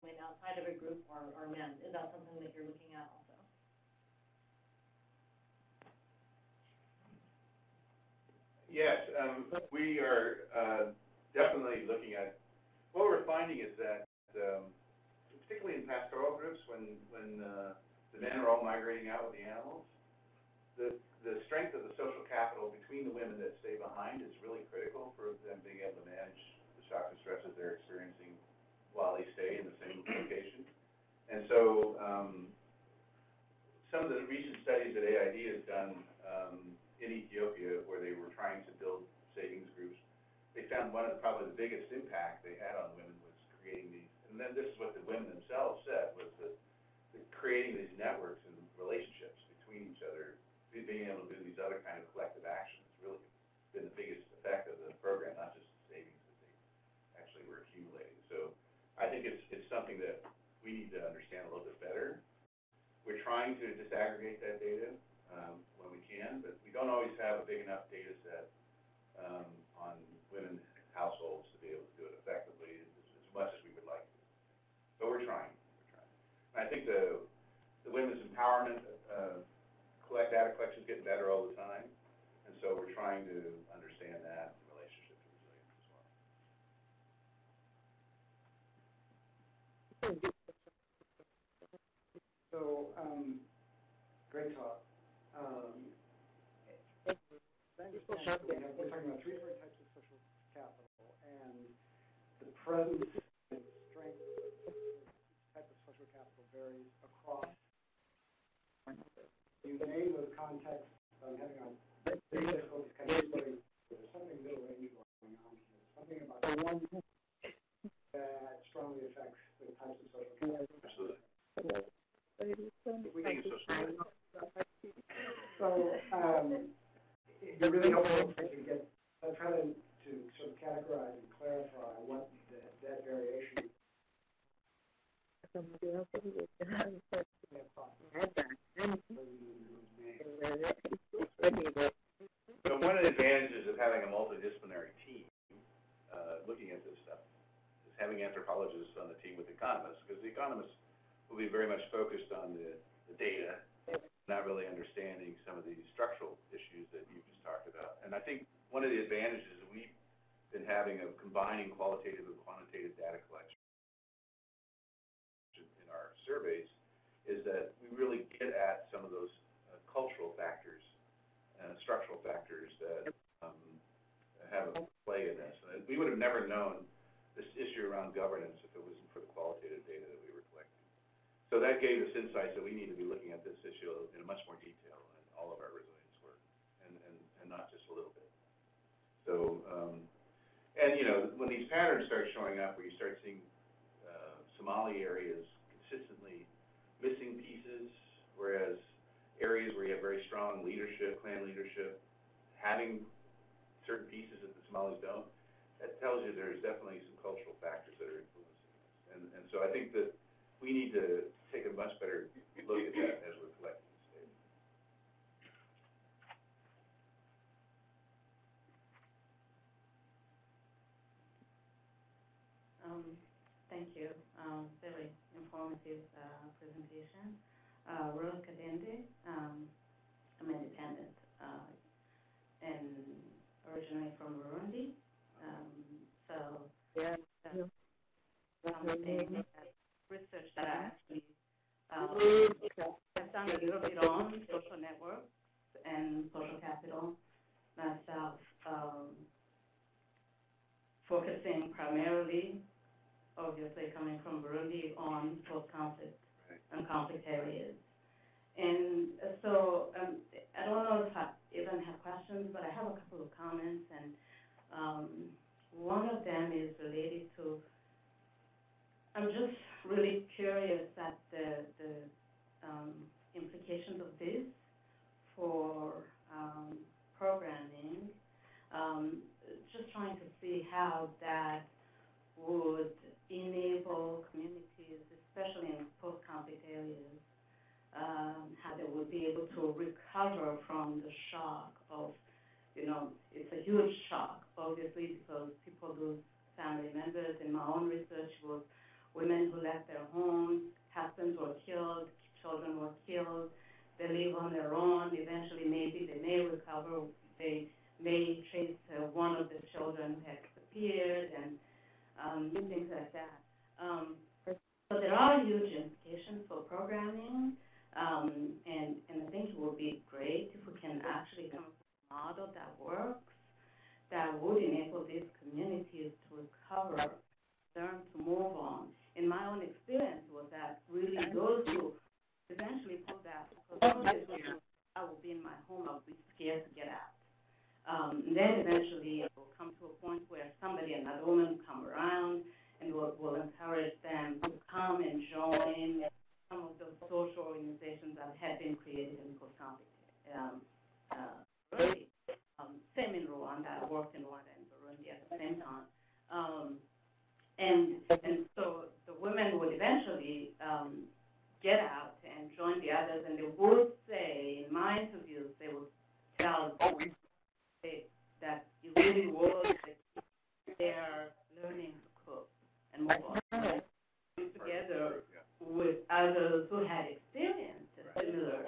When outside of a group or men, is that something that you're looking at also? Yes, we are definitely looking at, what we're finding is that, particularly in pastoral groups, when the men are all migrating out with the animals, the strength of the social capital between the women that stay behind is really critical for them being able to manage the shock and stresses they're experiencing while they stay in the same location. And so some of the recent studies that AID has done in Ethiopia, where they were trying to build savings groups, they found one of probably the biggest impact they had on women was creating these, and then this is what the women themselves said, was that creating these networks and relationships between each other, being able to do these other kind of collective actions, really been the biggest effect of the program, not just the savings that they actually were accumulating. So I think it's something that we need to understand a little bit better. We're trying to disaggregate that data when we can, but we don't always have a big enough data set on women households to be able to do it effectively as much as we would like to. But we're trying. And I think the women's empowerment data collection is getting better all the time, and so we're trying to understand that in relationship to resilience as well. So, great talk. We're talking about three different types of social capital, and the presence and strength of each type of social capital varies across. You name those contexts. I'm having a big difficulty kind of explaining. There's something middle range going on here. Something about the one that strongly affects the types of social capital. Absolutely. We think it's so it'd be really helpful if we get, try to sort of categorize and clarify what that variation is. So one of the advantages of having a multidisciplinary team looking at this stuff is having anthropologists on the team with economists, because the economists will be very much focused on the data, not really understanding some of the structural issues that you just talked about. And I think one of the advantages that we've been having of combining qualitative and quantitative data collection in our surveys is that we really get at some of those cultural factors, structural factors that have a play in this. And we would have never known this issue around governance if it wasn't for the qualitative data that we were collecting. So that gave us insights that we need to be looking at this issue in much more detail in all of our resilience work, and not just a little bit. So, and you know, when these patterns start showing up, where you start seeing Somali areas consistently missing pieces, whereas areas where you have very strong leadership, clan leadership, having certain pieces that the Somalis don't, that tells you there's definitely some cultural factors that are influencing this. And so I think that we need to take a much better look at that as we're collecting this data. Thank you. Very informative presentation. Rose Kadende, I'm independent and originally from Burundi. So something that research that I actually have done a little bit on social networks and social capital myself, focusing primarily, obviously coming from Burundi, on post-conflict and conflict areas. And so I don't know if I even have questions, but I have a couple of comments, and one of them is related to, I'm just really curious at the implications of this for programming, just trying to see how that would enable communities, especially in post-conflict areas, how they would be able to recover from the shock of, it's a huge shock, obviously, because people lose family members. In my own research was women who left their homes, husbands were killed, children were killed, they live on their own. Eventually, maybe they may recover. They may trace one of the children who had disappeared and things like that. So there are huge implications for programming, and I think it would be great if we can actually come up with a model that works, that would enable these communities to recover, learn to move on. In my own experience was that really those who eventually pulled out, because some of these women, I will be in my home, I will be scared to get out. Then eventually it will come to a point where somebody, another woman, will come around and will encourage them to come and join some of those social organizations that had been created in post-conflict. Really, same in Rwanda. I worked in Rwanda and Burundi at the same time. And so the women would eventually get out and join the others, and they would say, in my interviews, they would tell that it really was their learning to cook and move on, right? Together with others who had experienced a similar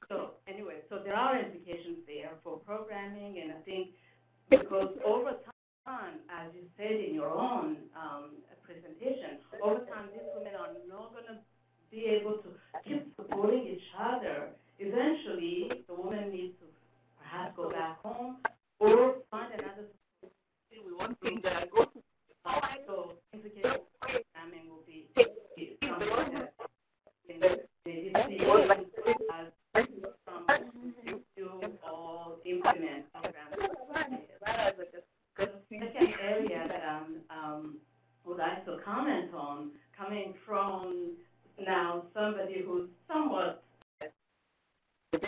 so anyway, so there are implications there for programming, and I think because over time, as you said in your own presentation, over time these women are not going to be able to keep supporting each other. Eventually, the woman needs to perhaps go back home or find another support. We want things that go to so implications of programming will be something that they see as or implement programs. The second area that I would like to comment on, coming from now somebody who's somewhat is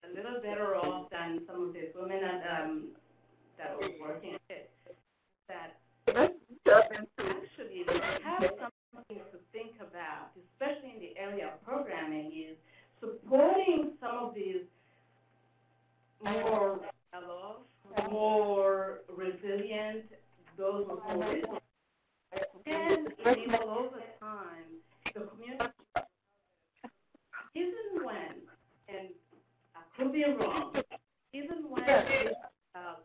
a little better off than some of these women that were working at it, that actually they have something to think about, especially in the area of programming, is supporting some of these more more resilient, those with more resources, and enable over time the community, even when, and I could be wrong, even when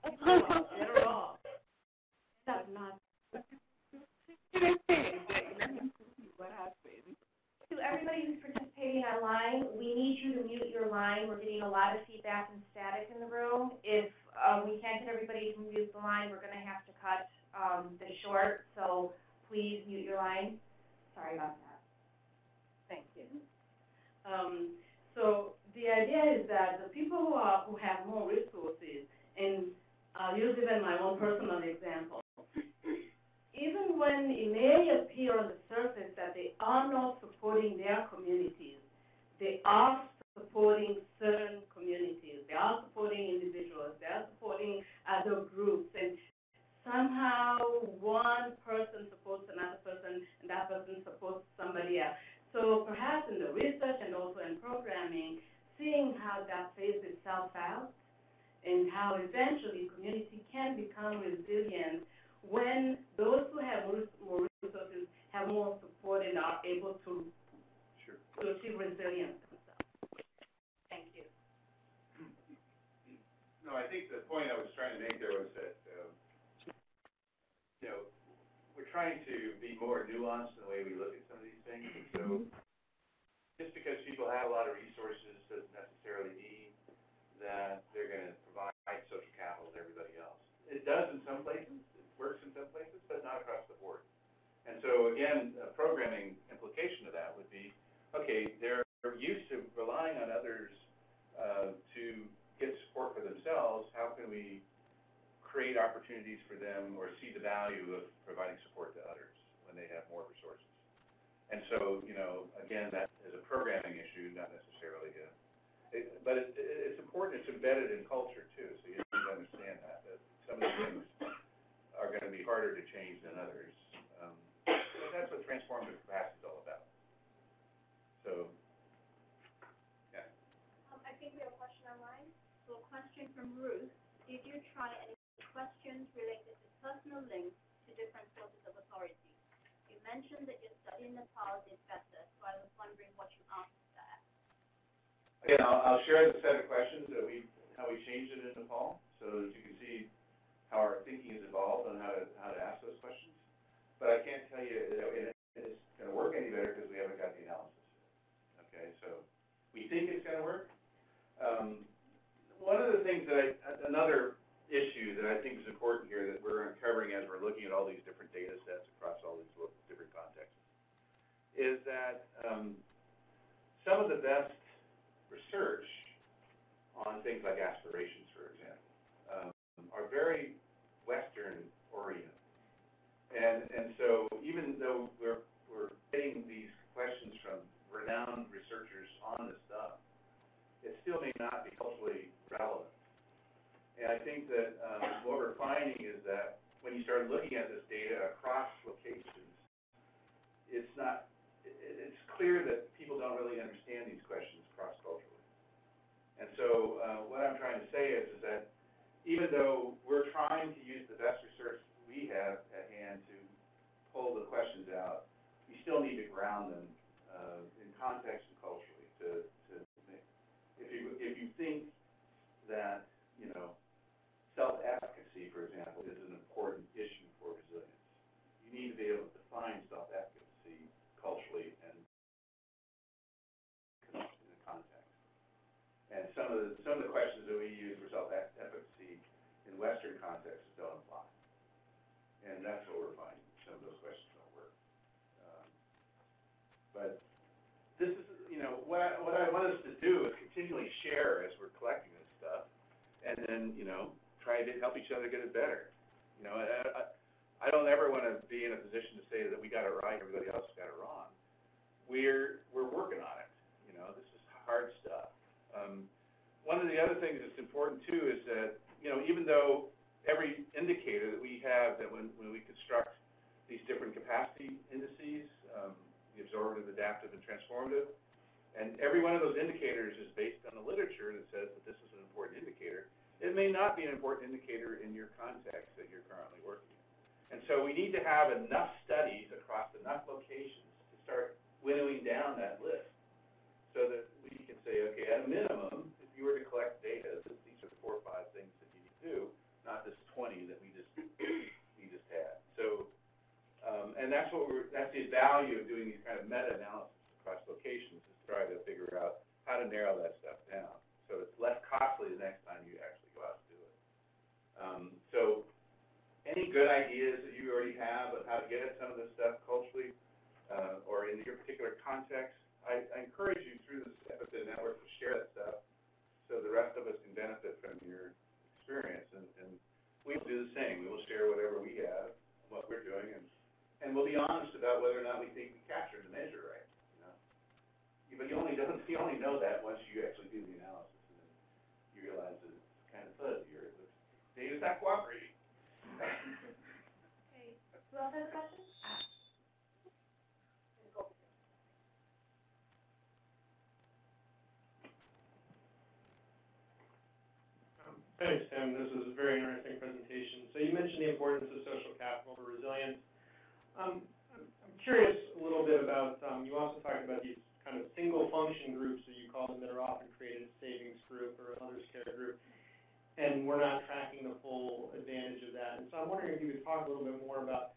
people are better off, that's not what happens. To everybody who's participating online, we need you to mute your line. We're getting a lot of feedback and static in the room. If we can't get everybody to mute the line, we're going to have to cut this short. So please mute your line. Sorry about that. Thank you. So the idea is that the people who have more resources, and I'll use even my own personal example, even when it may appear on the surface that they are not supporting their communities, they are supporting certain communities. They are supporting individuals. They are supporting other groups. And somehow one person supports another person, and that person supports somebody else. So perhaps in the research and also in programming, seeing how that plays itself out and how eventually community can become resilient when those who have more resources have more support and are able to achieve resilience themselves. Thank you. No, I think the point I was trying to make there was that, we're trying to be more nuanced in the way we look at some of these things. So just because people have a lot of resources doesn't necessarily mean that they're going to provide social capital to everybody else. It does in some places. Works in some places, but not across the board. And so again, a programming implication of that would be, okay, they're used to relying on others to get support for themselves. How can we create opportunities for them or see the value of providing support to others when they have more resources? And so, again, that is a programming issue, not necessarily but it's important. It's embedded in culture, too, so you need to understand that some of the things are going to be harder to change than others. But that's what transformative capacity is all about. So, yeah. I think we have a question online. So a question from Ruth. Did you try any questions related to personal links to different sources of authority? You mentioned that your study in Nepal did better, so I was wondering what you answered there. Again, I'll share the set of questions that how we changed it in Nepal, so that you can see how our thinking has evolved on how to ask those questions. But I can't tell you that it's going to work any better because we haven't got the analysis. Okay, so we think it's going to work. One of the things another issue that I think is important here that we're uncovering as we're looking at all these different data sets across all these different contexts is that some of the best research on things like aspirations, for example, are very Western oriented. And so even though we're getting these questions from renowned researchers on this stuff, it still may not be culturally relevant. And I think that what we're finding is that when you start looking at this data across locations, it's clear that people don't really understand these questions cross-culturally. And so what I'm trying to say is that even though we're trying to use the best research we have at hand to pull the questions out, we still need to ground them in context and culturally to make. If you think that, self-efficacy, for example, is an important issue for resilience, you need to be able to define self-efficacy culturally and in a context. And some of the questions that we use for self-efficacy in Western contexts don't apply. And that's what we're finding. Some of those questions don't work. But this is, what I want us to do is continually share as we're collecting this stuff, and then, try to help each other get it better. I don't ever want to be in a position to say that we got it right, everybody else got it wrong. We're working on it. This is hard stuff. One of the other things that's important too is that even though every indicator that we have that when we construct these different capacity indices, the absorptive, adaptive, and transformative, and every one of those indicators is based on the literature that says that this is an important indicator. It may not be an important indicator in your context that you're currently working in. And so we need to have enough studies across enough locations to start winnowing down that list so that we can say, okay, at a minimum, if you were to collect data, these are the 4 or 5 things that you need to do, not this 20 that we just had. So, and that's the value of doing these kind of meta-analysis across locations, is to try to figure out how to narrow that stuff down. So it's less costly the next time you actually go out and do it. So any good ideas that you already have of how to get at some of this stuff culturally or in your particular context, I encourage you through this Epithet network to share that stuff so the rest of us can benefit from your experience. And we will do the same. We will share whatever we have, what we're doing, and we'll be honest about whether or not we think we captured the measure right. But you only know that once you actually do the analysis, and then you realize that it's kind of fuzzy, or the data's not cooperating. Okay. Who else has questions? Thanks, Tim. This was a very interesting presentation. So you mentioned the importance of social capital for resilience. I'm curious a little bit about, you also talked about these kind of single function groups, as you call them, that are often created, savings group or others care group, and we're not tracking the full advantage of that. And so I'm wondering if you could talk a little bit more about,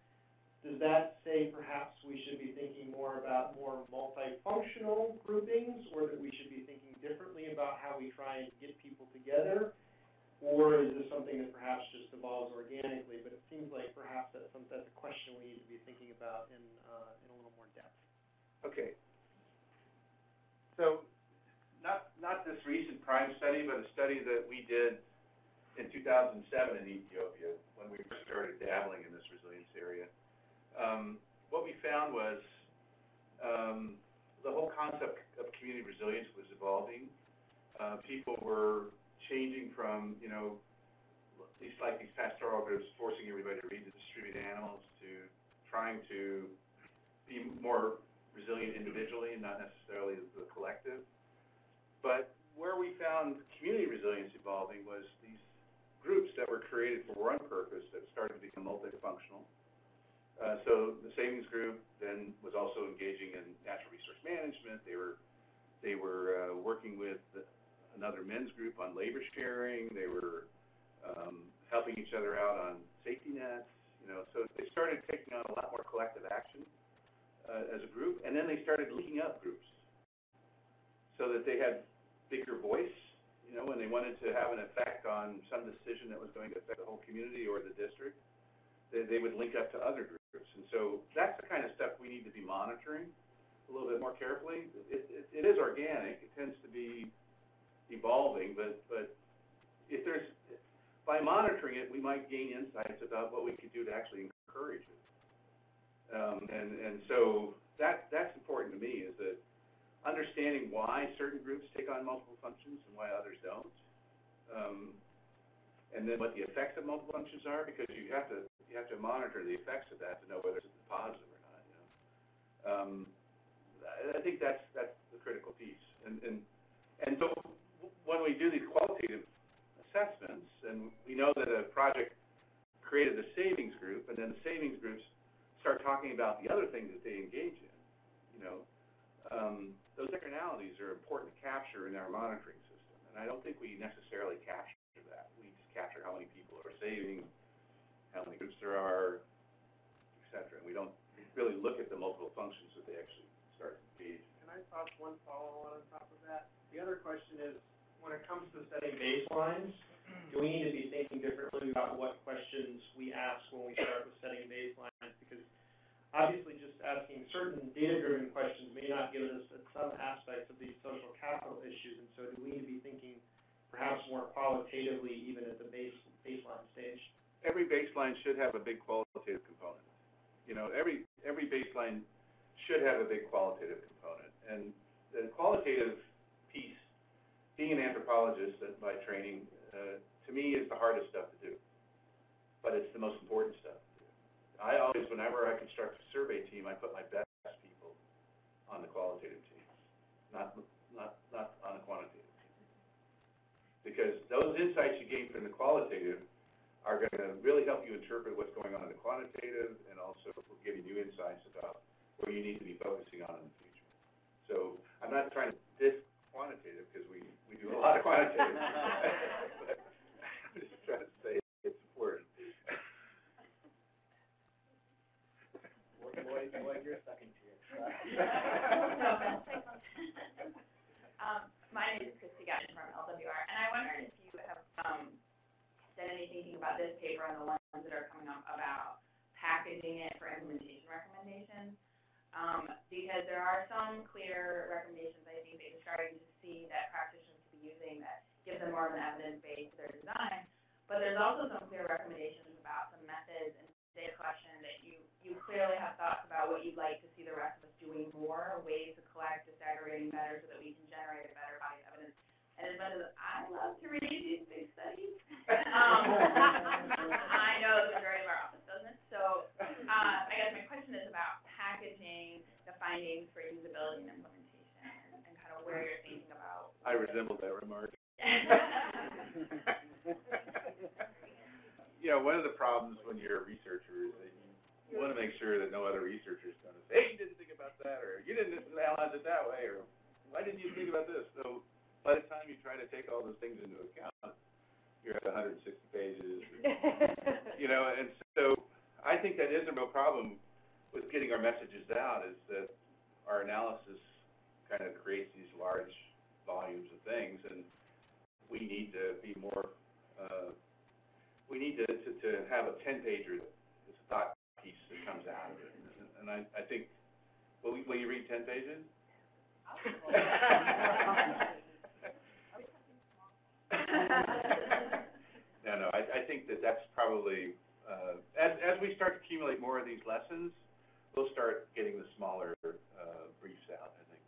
does that say perhaps we should be thinking more about more multifunctional groupings, or that we should be thinking differently about how we try and get people together? Or is this something that perhaps just evolves organically? But it seems like perhaps that's a question we need to be thinking about in Okay. So not this recent PRIME study, but a study that we did in 2007 in Ethiopia when we first started dabbling in this resilience area. What we found was the whole concept of community resilience was evolving. People were changing from, these pastoral groups forcing everybody to read the distributed animals to trying to be more resilient individually and not necessarily the collective. But where we found community resilience evolving was these groups that were created for one purpose that started to become multifunctional. So the savings group then was also engaging in natural resource management. They were working with another men's group on labor sharing. They were helping each other out on safety nets. So they started taking on a lot more collective action as a group, and then they started linking up groups so that they had bigger voice. When they wanted to have an effect on some decision that was going to affect the whole community or the district, they would link up to other groups. And so that's the kind of stuff we need to be monitoring a little bit more carefully. It is organic. It tends to be evolving, but if by monitoring it, we might gain insights about what we could do to actually encourage it. And so that's important to me, is that understanding why certain groups take on multiple functions and why others don't, and then what the effects of multiple functions are, because you have to monitor the effects of that to know whether it's positive or not. I think that's the critical piece. And so when we do these qualitative assessments, and we know that a project created a savings group, and then the savings groups start talking about the other things that they engage in, those externalities are important to capture in our monitoring system. And I don't think we necessarily capture that. We just capture how many people are saving, how many groups there are, et cetera. And we don't really look at the multiple functions that they actually start engaging. Can I toss one follow-on on top of that? The other question is, when it comes to setting baselines, do we need to be thinking differently about what questions we ask when we start with setting baselines? Because obviously just asking certain data-driven questions may not give us some aspects of these social capital issues, and so do we need to be thinking perhaps more qualitatively even at the baseline stage? Every baseline should have a big qualitative component. Every baseline should have a big qualitative component. And the qualitative piece, being an anthropologist by training, to me is the hardest stuff to do. But it's the most important stuff to do. I always, whenever I construct a survey team, I put my best people on the qualitative team, not on the quantitative team. Because those insights you gain from the qualitative are going to really help you interpret what's going on in the quantitative, and also will give you new insights about where you need to be focusing on in the future. So I'm not trying to diss quantitative, because we do a lot of quantitative. But I'm just trying to say it's important. Lloyd, you're second here. My name is Christy Gatton from LWR, and I wondered if you have done any thinking about this paper and the ones that are coming up about packaging it for implementation recommendations. Because there are some clear recommendations, I think, that you're starting to see that practitioners could be using that give them more of an evidence base to their design. But there's also some clear recommendations about some methods and data collection that you clearly have thoughts about what you'd like to see the rest of us doing more, ways to collect, disaggregating better so that we can generate a better body of evidence. And as much as I love to read these big studies, I know the majority of our office doesn't. So I guess my question is about packaging the findings for usability and implementation, and kind of where you're thinking about. I resemble that remark. One of the problems when you're a researcher is that you want to make sure that no other researcher is going to say, hey, you didn't think about that, or you didn't analyze it that way, or why didn't you think about this? So by the time you try to take all those things into account, you're at 160 pages. And so I think that is a real problem with getting our messages out, is that our analysis kind of creates these large volumes of things, and we need to be more, we need to have a 10-pager that's a thought piece that comes out of it. And I think Will you read 10 pages? No, I think that's probably, as we start to accumulate more of these lessons, we'll start getting the smaller briefs out. I think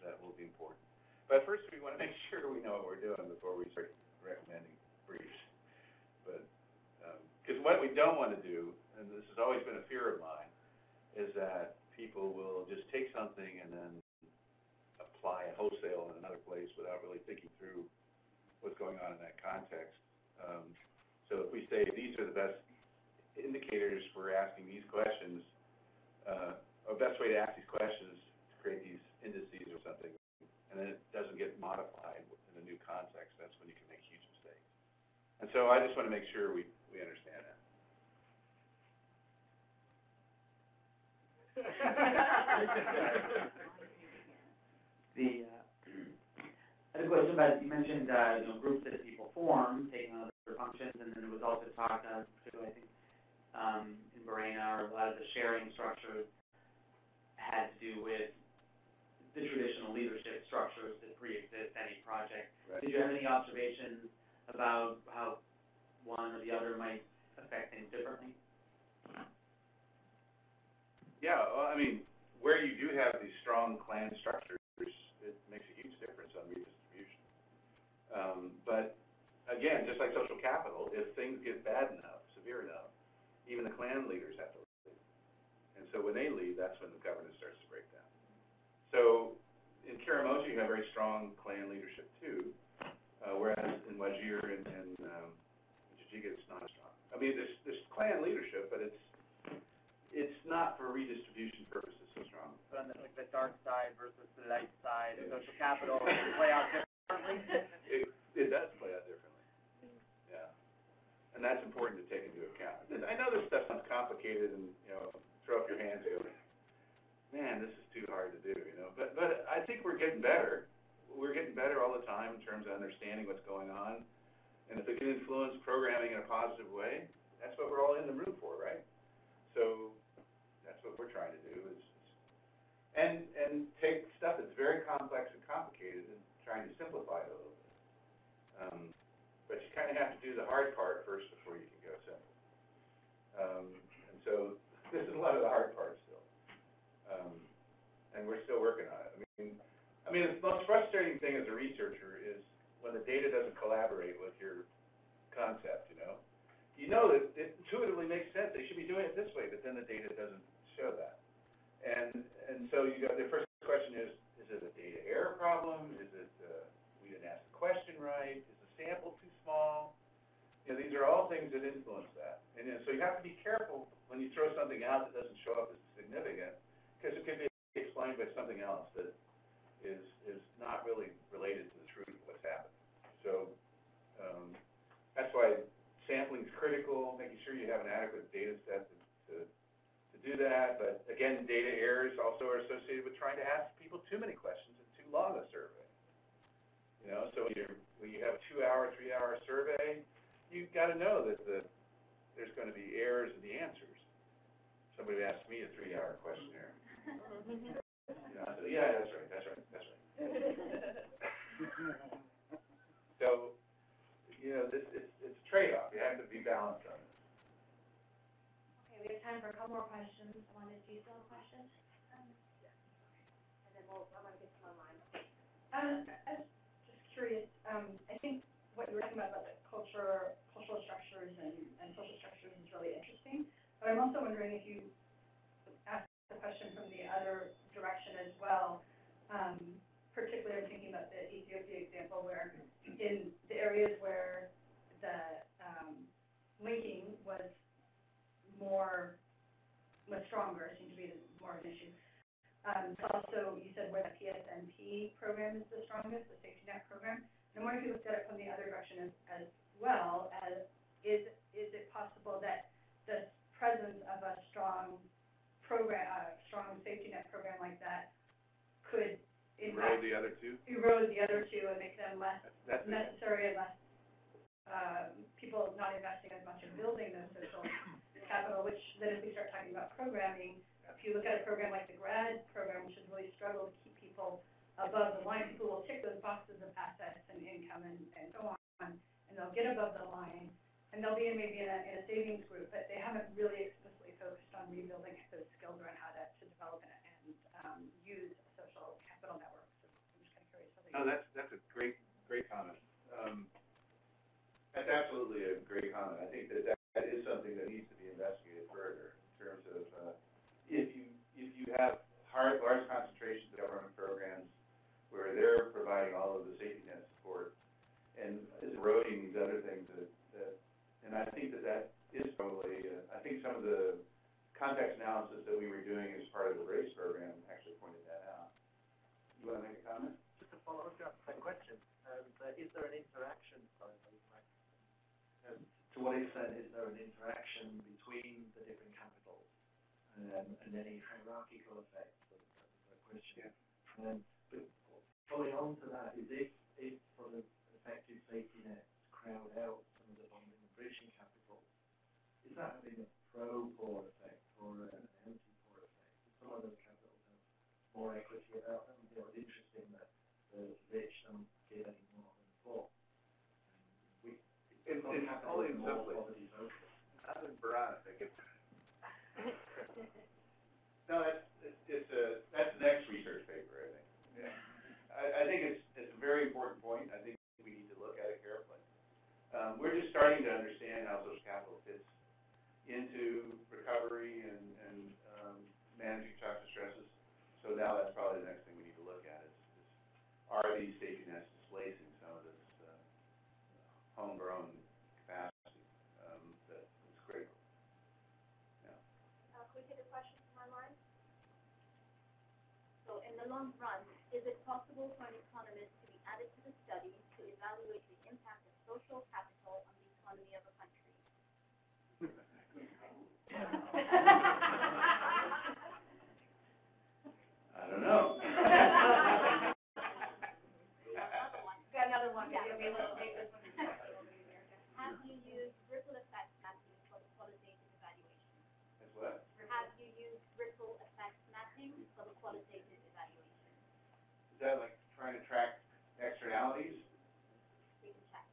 that will be important. But first, we want to make sure we know what we're doing before we start recommending briefs. But because what we don't want to do, and this has always been a fear of mine, is that people will just take something and then apply it wholesale in another place without really thinking through what's going on in that context. So if we say these are the best indicators for asking these questions, or best way to ask these questions is to create these indices or something, and then it doesn't get modified in a new context, that's when you can make huge mistakes. And so I just want to make sure we understand that. I had a question about, you mentioned groups that people form, taking on other functions, and then it was also talked about, particularly I think in Morena, or a lot of the sharing structures had to do with the traditional leadership structures that pre-exist any project. Right. Did you have any observations about how one or the other might affect things differently? Yeah, well, I mean, where you do have these strong clan structures, it makes a huge difference on redistribution. But again, just like social capital, if things get bad enough, severe enough, even the clan leaders have to leave. And so when they leave, that's when the governance starts to break down. So in Karamoja, you have very strong clan leadership too, whereas in Wajir and Jijiga, it's not as strong. I mean, there's clan leadership, but it's not for redistribution purposes so strong. But on the dark side versus the light side of social capital, play out differently? It does play out differently. Yeah. And that's important to take into account. I know this stuff sounds complicated and, throw up your hands and go, man, this is too hard to do, But I think we're getting better. We're getting better all the time in terms of understanding what's going on. And if it can influence programming in a positive way, that's what we're all in the room for, right? So that's what we're trying to do and take stuff that's very complex and complicated and trying to simplify it a little bit. But you kind of have to do the hard part first before you can go simple. And so this is a lot of the hard part still. And we're still working on it. I mean, the most frustrating thing as a researcher is when the data doesn't collaborate with your concept, You know that it intuitively makes sense. They should be doing it this way, but then the data doesn't show that. And so the first question is it a data error problem? Is it we didn't ask the question right? Is the sample too small? These are all things that influence that. And so you have to be careful when you throw something out that doesn't show up as significant, because it could be explained by something else that is not really related to the truth of what's happening. So that's why sampling is critical, making sure you have an adequate data set to do that. But again, data errors also are associated with trying to ask people too many questions in too long a survey. So when you have a 2-hour, 3-hour survey, you've got to know that there's going to be errors in the answers. Somebody asked me a 3-hour questionnaire. I said, yeah, that's right. So, it's a trade-off. You have to be balanced on it. Okay, we have time for a couple more questions. Do you still have questions? Yes. And then I want to get some online. I was just curious. I think what you were talking about the cultural structures and social structures is really interesting. But I'm also wondering if you asked the question from the other direction as well. Particularly thinking about the Ethiopia example, where in the areas where the linking was stronger, seemed to be more of an issue. Also, you said where the PSNP program is the strongest, the safety net program. And I'm wondering if you looked at it from the other direction as well, as is it possible that the presence of a strong program, strong safety net program like that could erode the other two? Erode the other two and make them less necessary and less people not investing as much in building those social capital, which then if we start talking about programming, if you look at a program like the grad program, which has really struggled to keep people above the line, people will tick those boxes of assets and income and so on, and they'll get above the line, and they'll be maybe in a savings group, but they haven't really explicitly focused on rebuilding those skills around how to develop and use social capital networks. So I'm just kind of curious. No, that's a great comment. That's absolutely a great comment. I think that is something that needs to be investigated further in terms of if you have large concentrations of government programs where they're providing all of the safety net support and is eroding these other things and I think that is probably, I think some of the context analysis that we were doing as part of the RACE program actually pointed that out. You want to make a comment? Just to follow up to that question, is there an interaction, to what extent is there an interaction between the different capitals and any hierarchical effects? That's the question. Yeah. But following on to that is if sort of effective safety nets crowd out some of the bonding and bridging capitals, is that having a pro-poor effect or an anti-poor effect? Some of those capitals have more equity about them. It's interesting that the rich don't get any more than the poor. It's only in some places. Not in Verona, I think. No, that's the next research paper, I think. Yeah. I think it's a very important point. I think we need to look at it carefully. We're just starting to understand how social capital fits into recovery and managing toxic stresses. So now that's probably the next thing we need to look at is are these safety nets displacing some of this homegrown capacity that is critical. Yeah. Can we take a question from online? So in the long run, is it possible for an economist to be added to the study to evaluate the impact of social capital on the economy of a country? I don't know. Got another one. Yeah. Okay, let's take this one. Have you used ripple effect mapping for the qualitative evaluation? That's what? Have you used ripple effect mapping for the qualitative evaluation? Is that like trying to track externalities? We can check.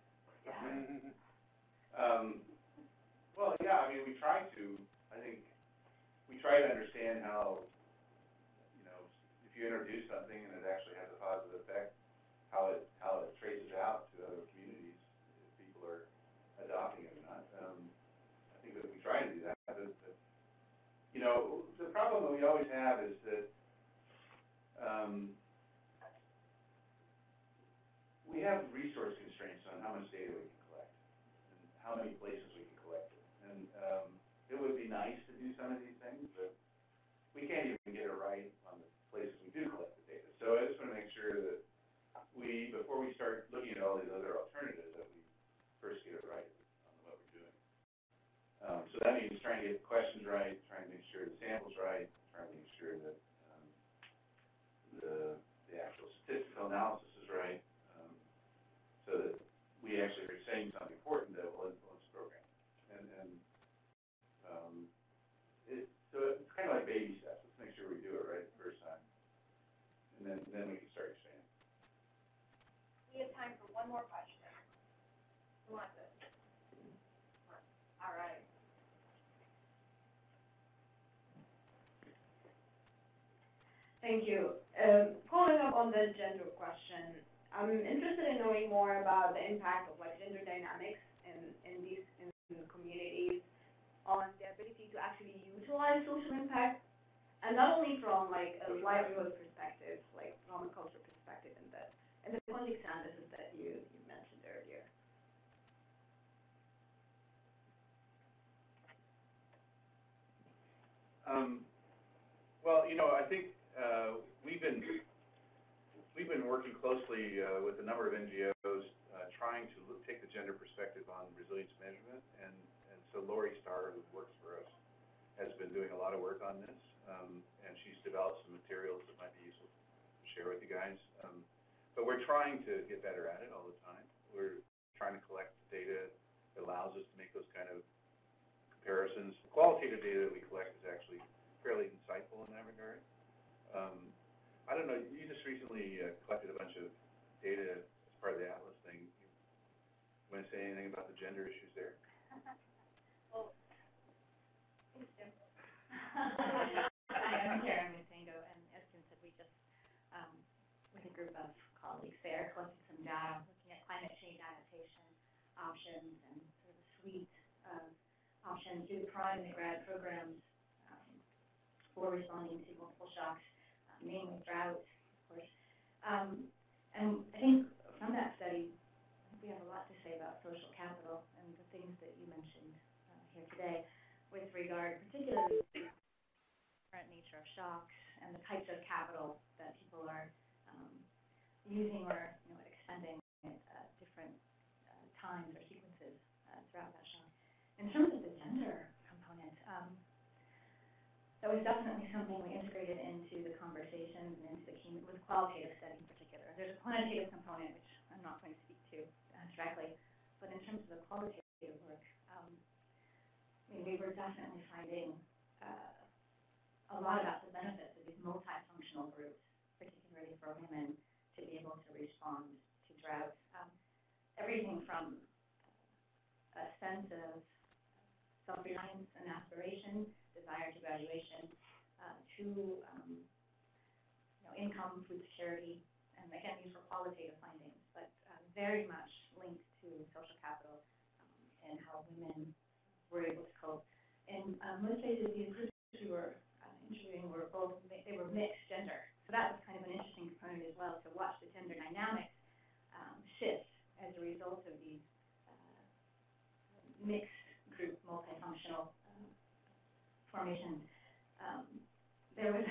Well, yeah, I mean, we try to. I think we try to understand how, if you introduce something and it actually has a positive effect, how it traces out to other communities, if people are adopting it or not. I think that we try to do that. But, the problem that we always have is that we have resource constraints on how much data we can collect and how many places we can collect it. And it would be nice to do some of these things, but we can't even get it right on the places we do collect the data. So I just want to make sure that before we start looking at all these other alternatives, that we first get it right on what we're doing. So that means trying to get the questions right, trying to make sure the sample's right, trying to make sure that the actual statistical analysis is right, so that we actually are saying something important that will influence the program. So it's kind of like baby steps. Let's make sure we do it right the first time, and then we can start expanding. We have time for one more question. Who wants it? All right. Thank you. Following up on the gender question, I'm interested in knowing more about the impact of gender dynamics in the communities on the ability to actually utilize social impact, and not only from a livelihood perspective, from a cultural perspective, and the context analysis that you mentioned earlier. Well, I think we've been working closely with a number of NGOs trying to take the gender perspective on resilience measurement, and so Lori Starr, who works for us, has been doing a lot of work on this, and she's developed some materials that might be useful to share with you guys. But we're trying to get better at it all the time. We're trying to collect data that allows us to make those kind of comparisons. The qualitative data that we collect is actually fairly insightful in that regard. I don't know, you just recently collected a bunch of data as part of the Atlas thing. You want to say anything about the gender issues there? Well, thanks, Jim. Hi, I'm Karen Matango, and as Jim said, we just, with a group of colleagues there, collected some data looking at climate change adaptation options and sort of a suite of options to prime the grad programs for responding to multiple shocks, mainly drought, of course. And I think from that study, we have a lot to say about social capital and the things that you mentioned here today with regard particularly to the current nature of shocks and the types of capital that people are using or expending at different times or sequences throughout that shock. In terms of the gender component, that was definitely something we integrated into the conversations and into the with qualitative study in particular. There's a quantitative component, which I'm not going to speak to directly, but in terms of the qualitative work, we were definitely finding a lot about the benefits of these multifunctional groups, particularly for women, to be able to respond to drought. Everything from a sense of self-reliance and aspiration, desire to graduation, to income, food security, and again, these were qualitative findings, but very much linked to social capital and how women were able to cope. In most cases, these groups we were interviewing were they were mixed gender, so that was kind of an interesting component as well, to watch the gender dynamics shift as a result of these mixed group multifunctional formations. There was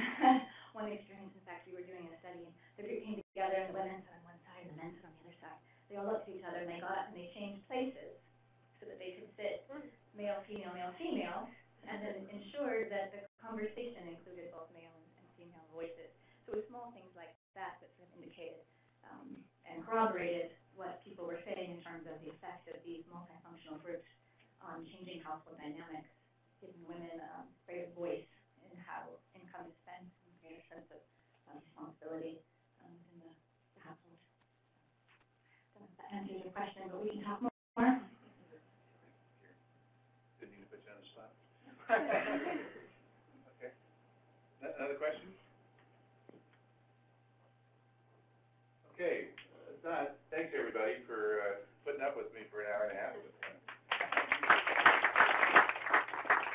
one experience, in fact, we were doing a study, and the group came together, and the women sat on one side, and the men sat on the other side. They all looked at each other, and they got up, and they changed places so that they could sit male, female, male, female, and then ensured that the conversation included both male and female voices. So it was small things like that that sort of indicated and corroborated what people were saying in terms of the effect of these multifunctional groups on changing household dynamics, giving women a greater voice in how income is spent and a greater sense of responsibility in the household. I don't know if that answers your question, but we can talk more. Didn't need to put you on the spot. Okay. Another question? Okay. Thanks, everybody, for putting up with me for an hour and a half.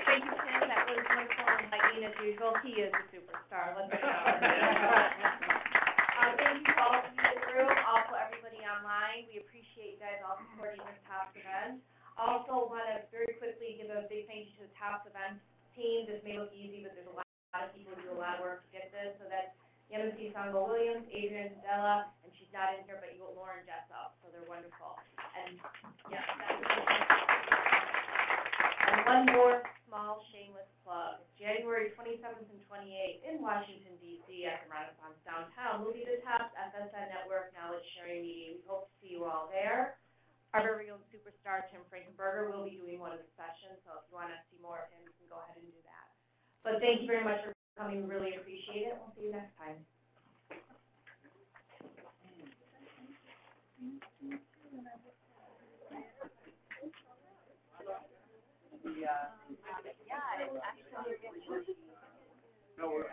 Thank you, Tim. That was wonderful and enlightening as usual. He is a superstar. Let's go. Thank you to all of you in the room, also everybody online. We appreciate you guys all supporting this TOPS event. Also want to very quickly give a big thank you to the TOPS event team. This may look easy, but there's a lot of people who do a lot of work to get this. So that's Yemisi Sango Williams, Adrian Della, and she's not in here, but you got Lauren Jessup. So they're wonderful. And yeah, and one more small shameless plug. January 27th and 28th in Washington, D.C. at the Renaissance Downtown will be the TOPS FSN Network Knowledge Sharing Meeting. We hope to see you all there. Our very own superstar, Tim Frankenberger, will be doing one of the sessions, so if you want to see more of him, you can go ahead and do that. But thank you very much for coming. We really appreciate it. We'll see you next time. No, we're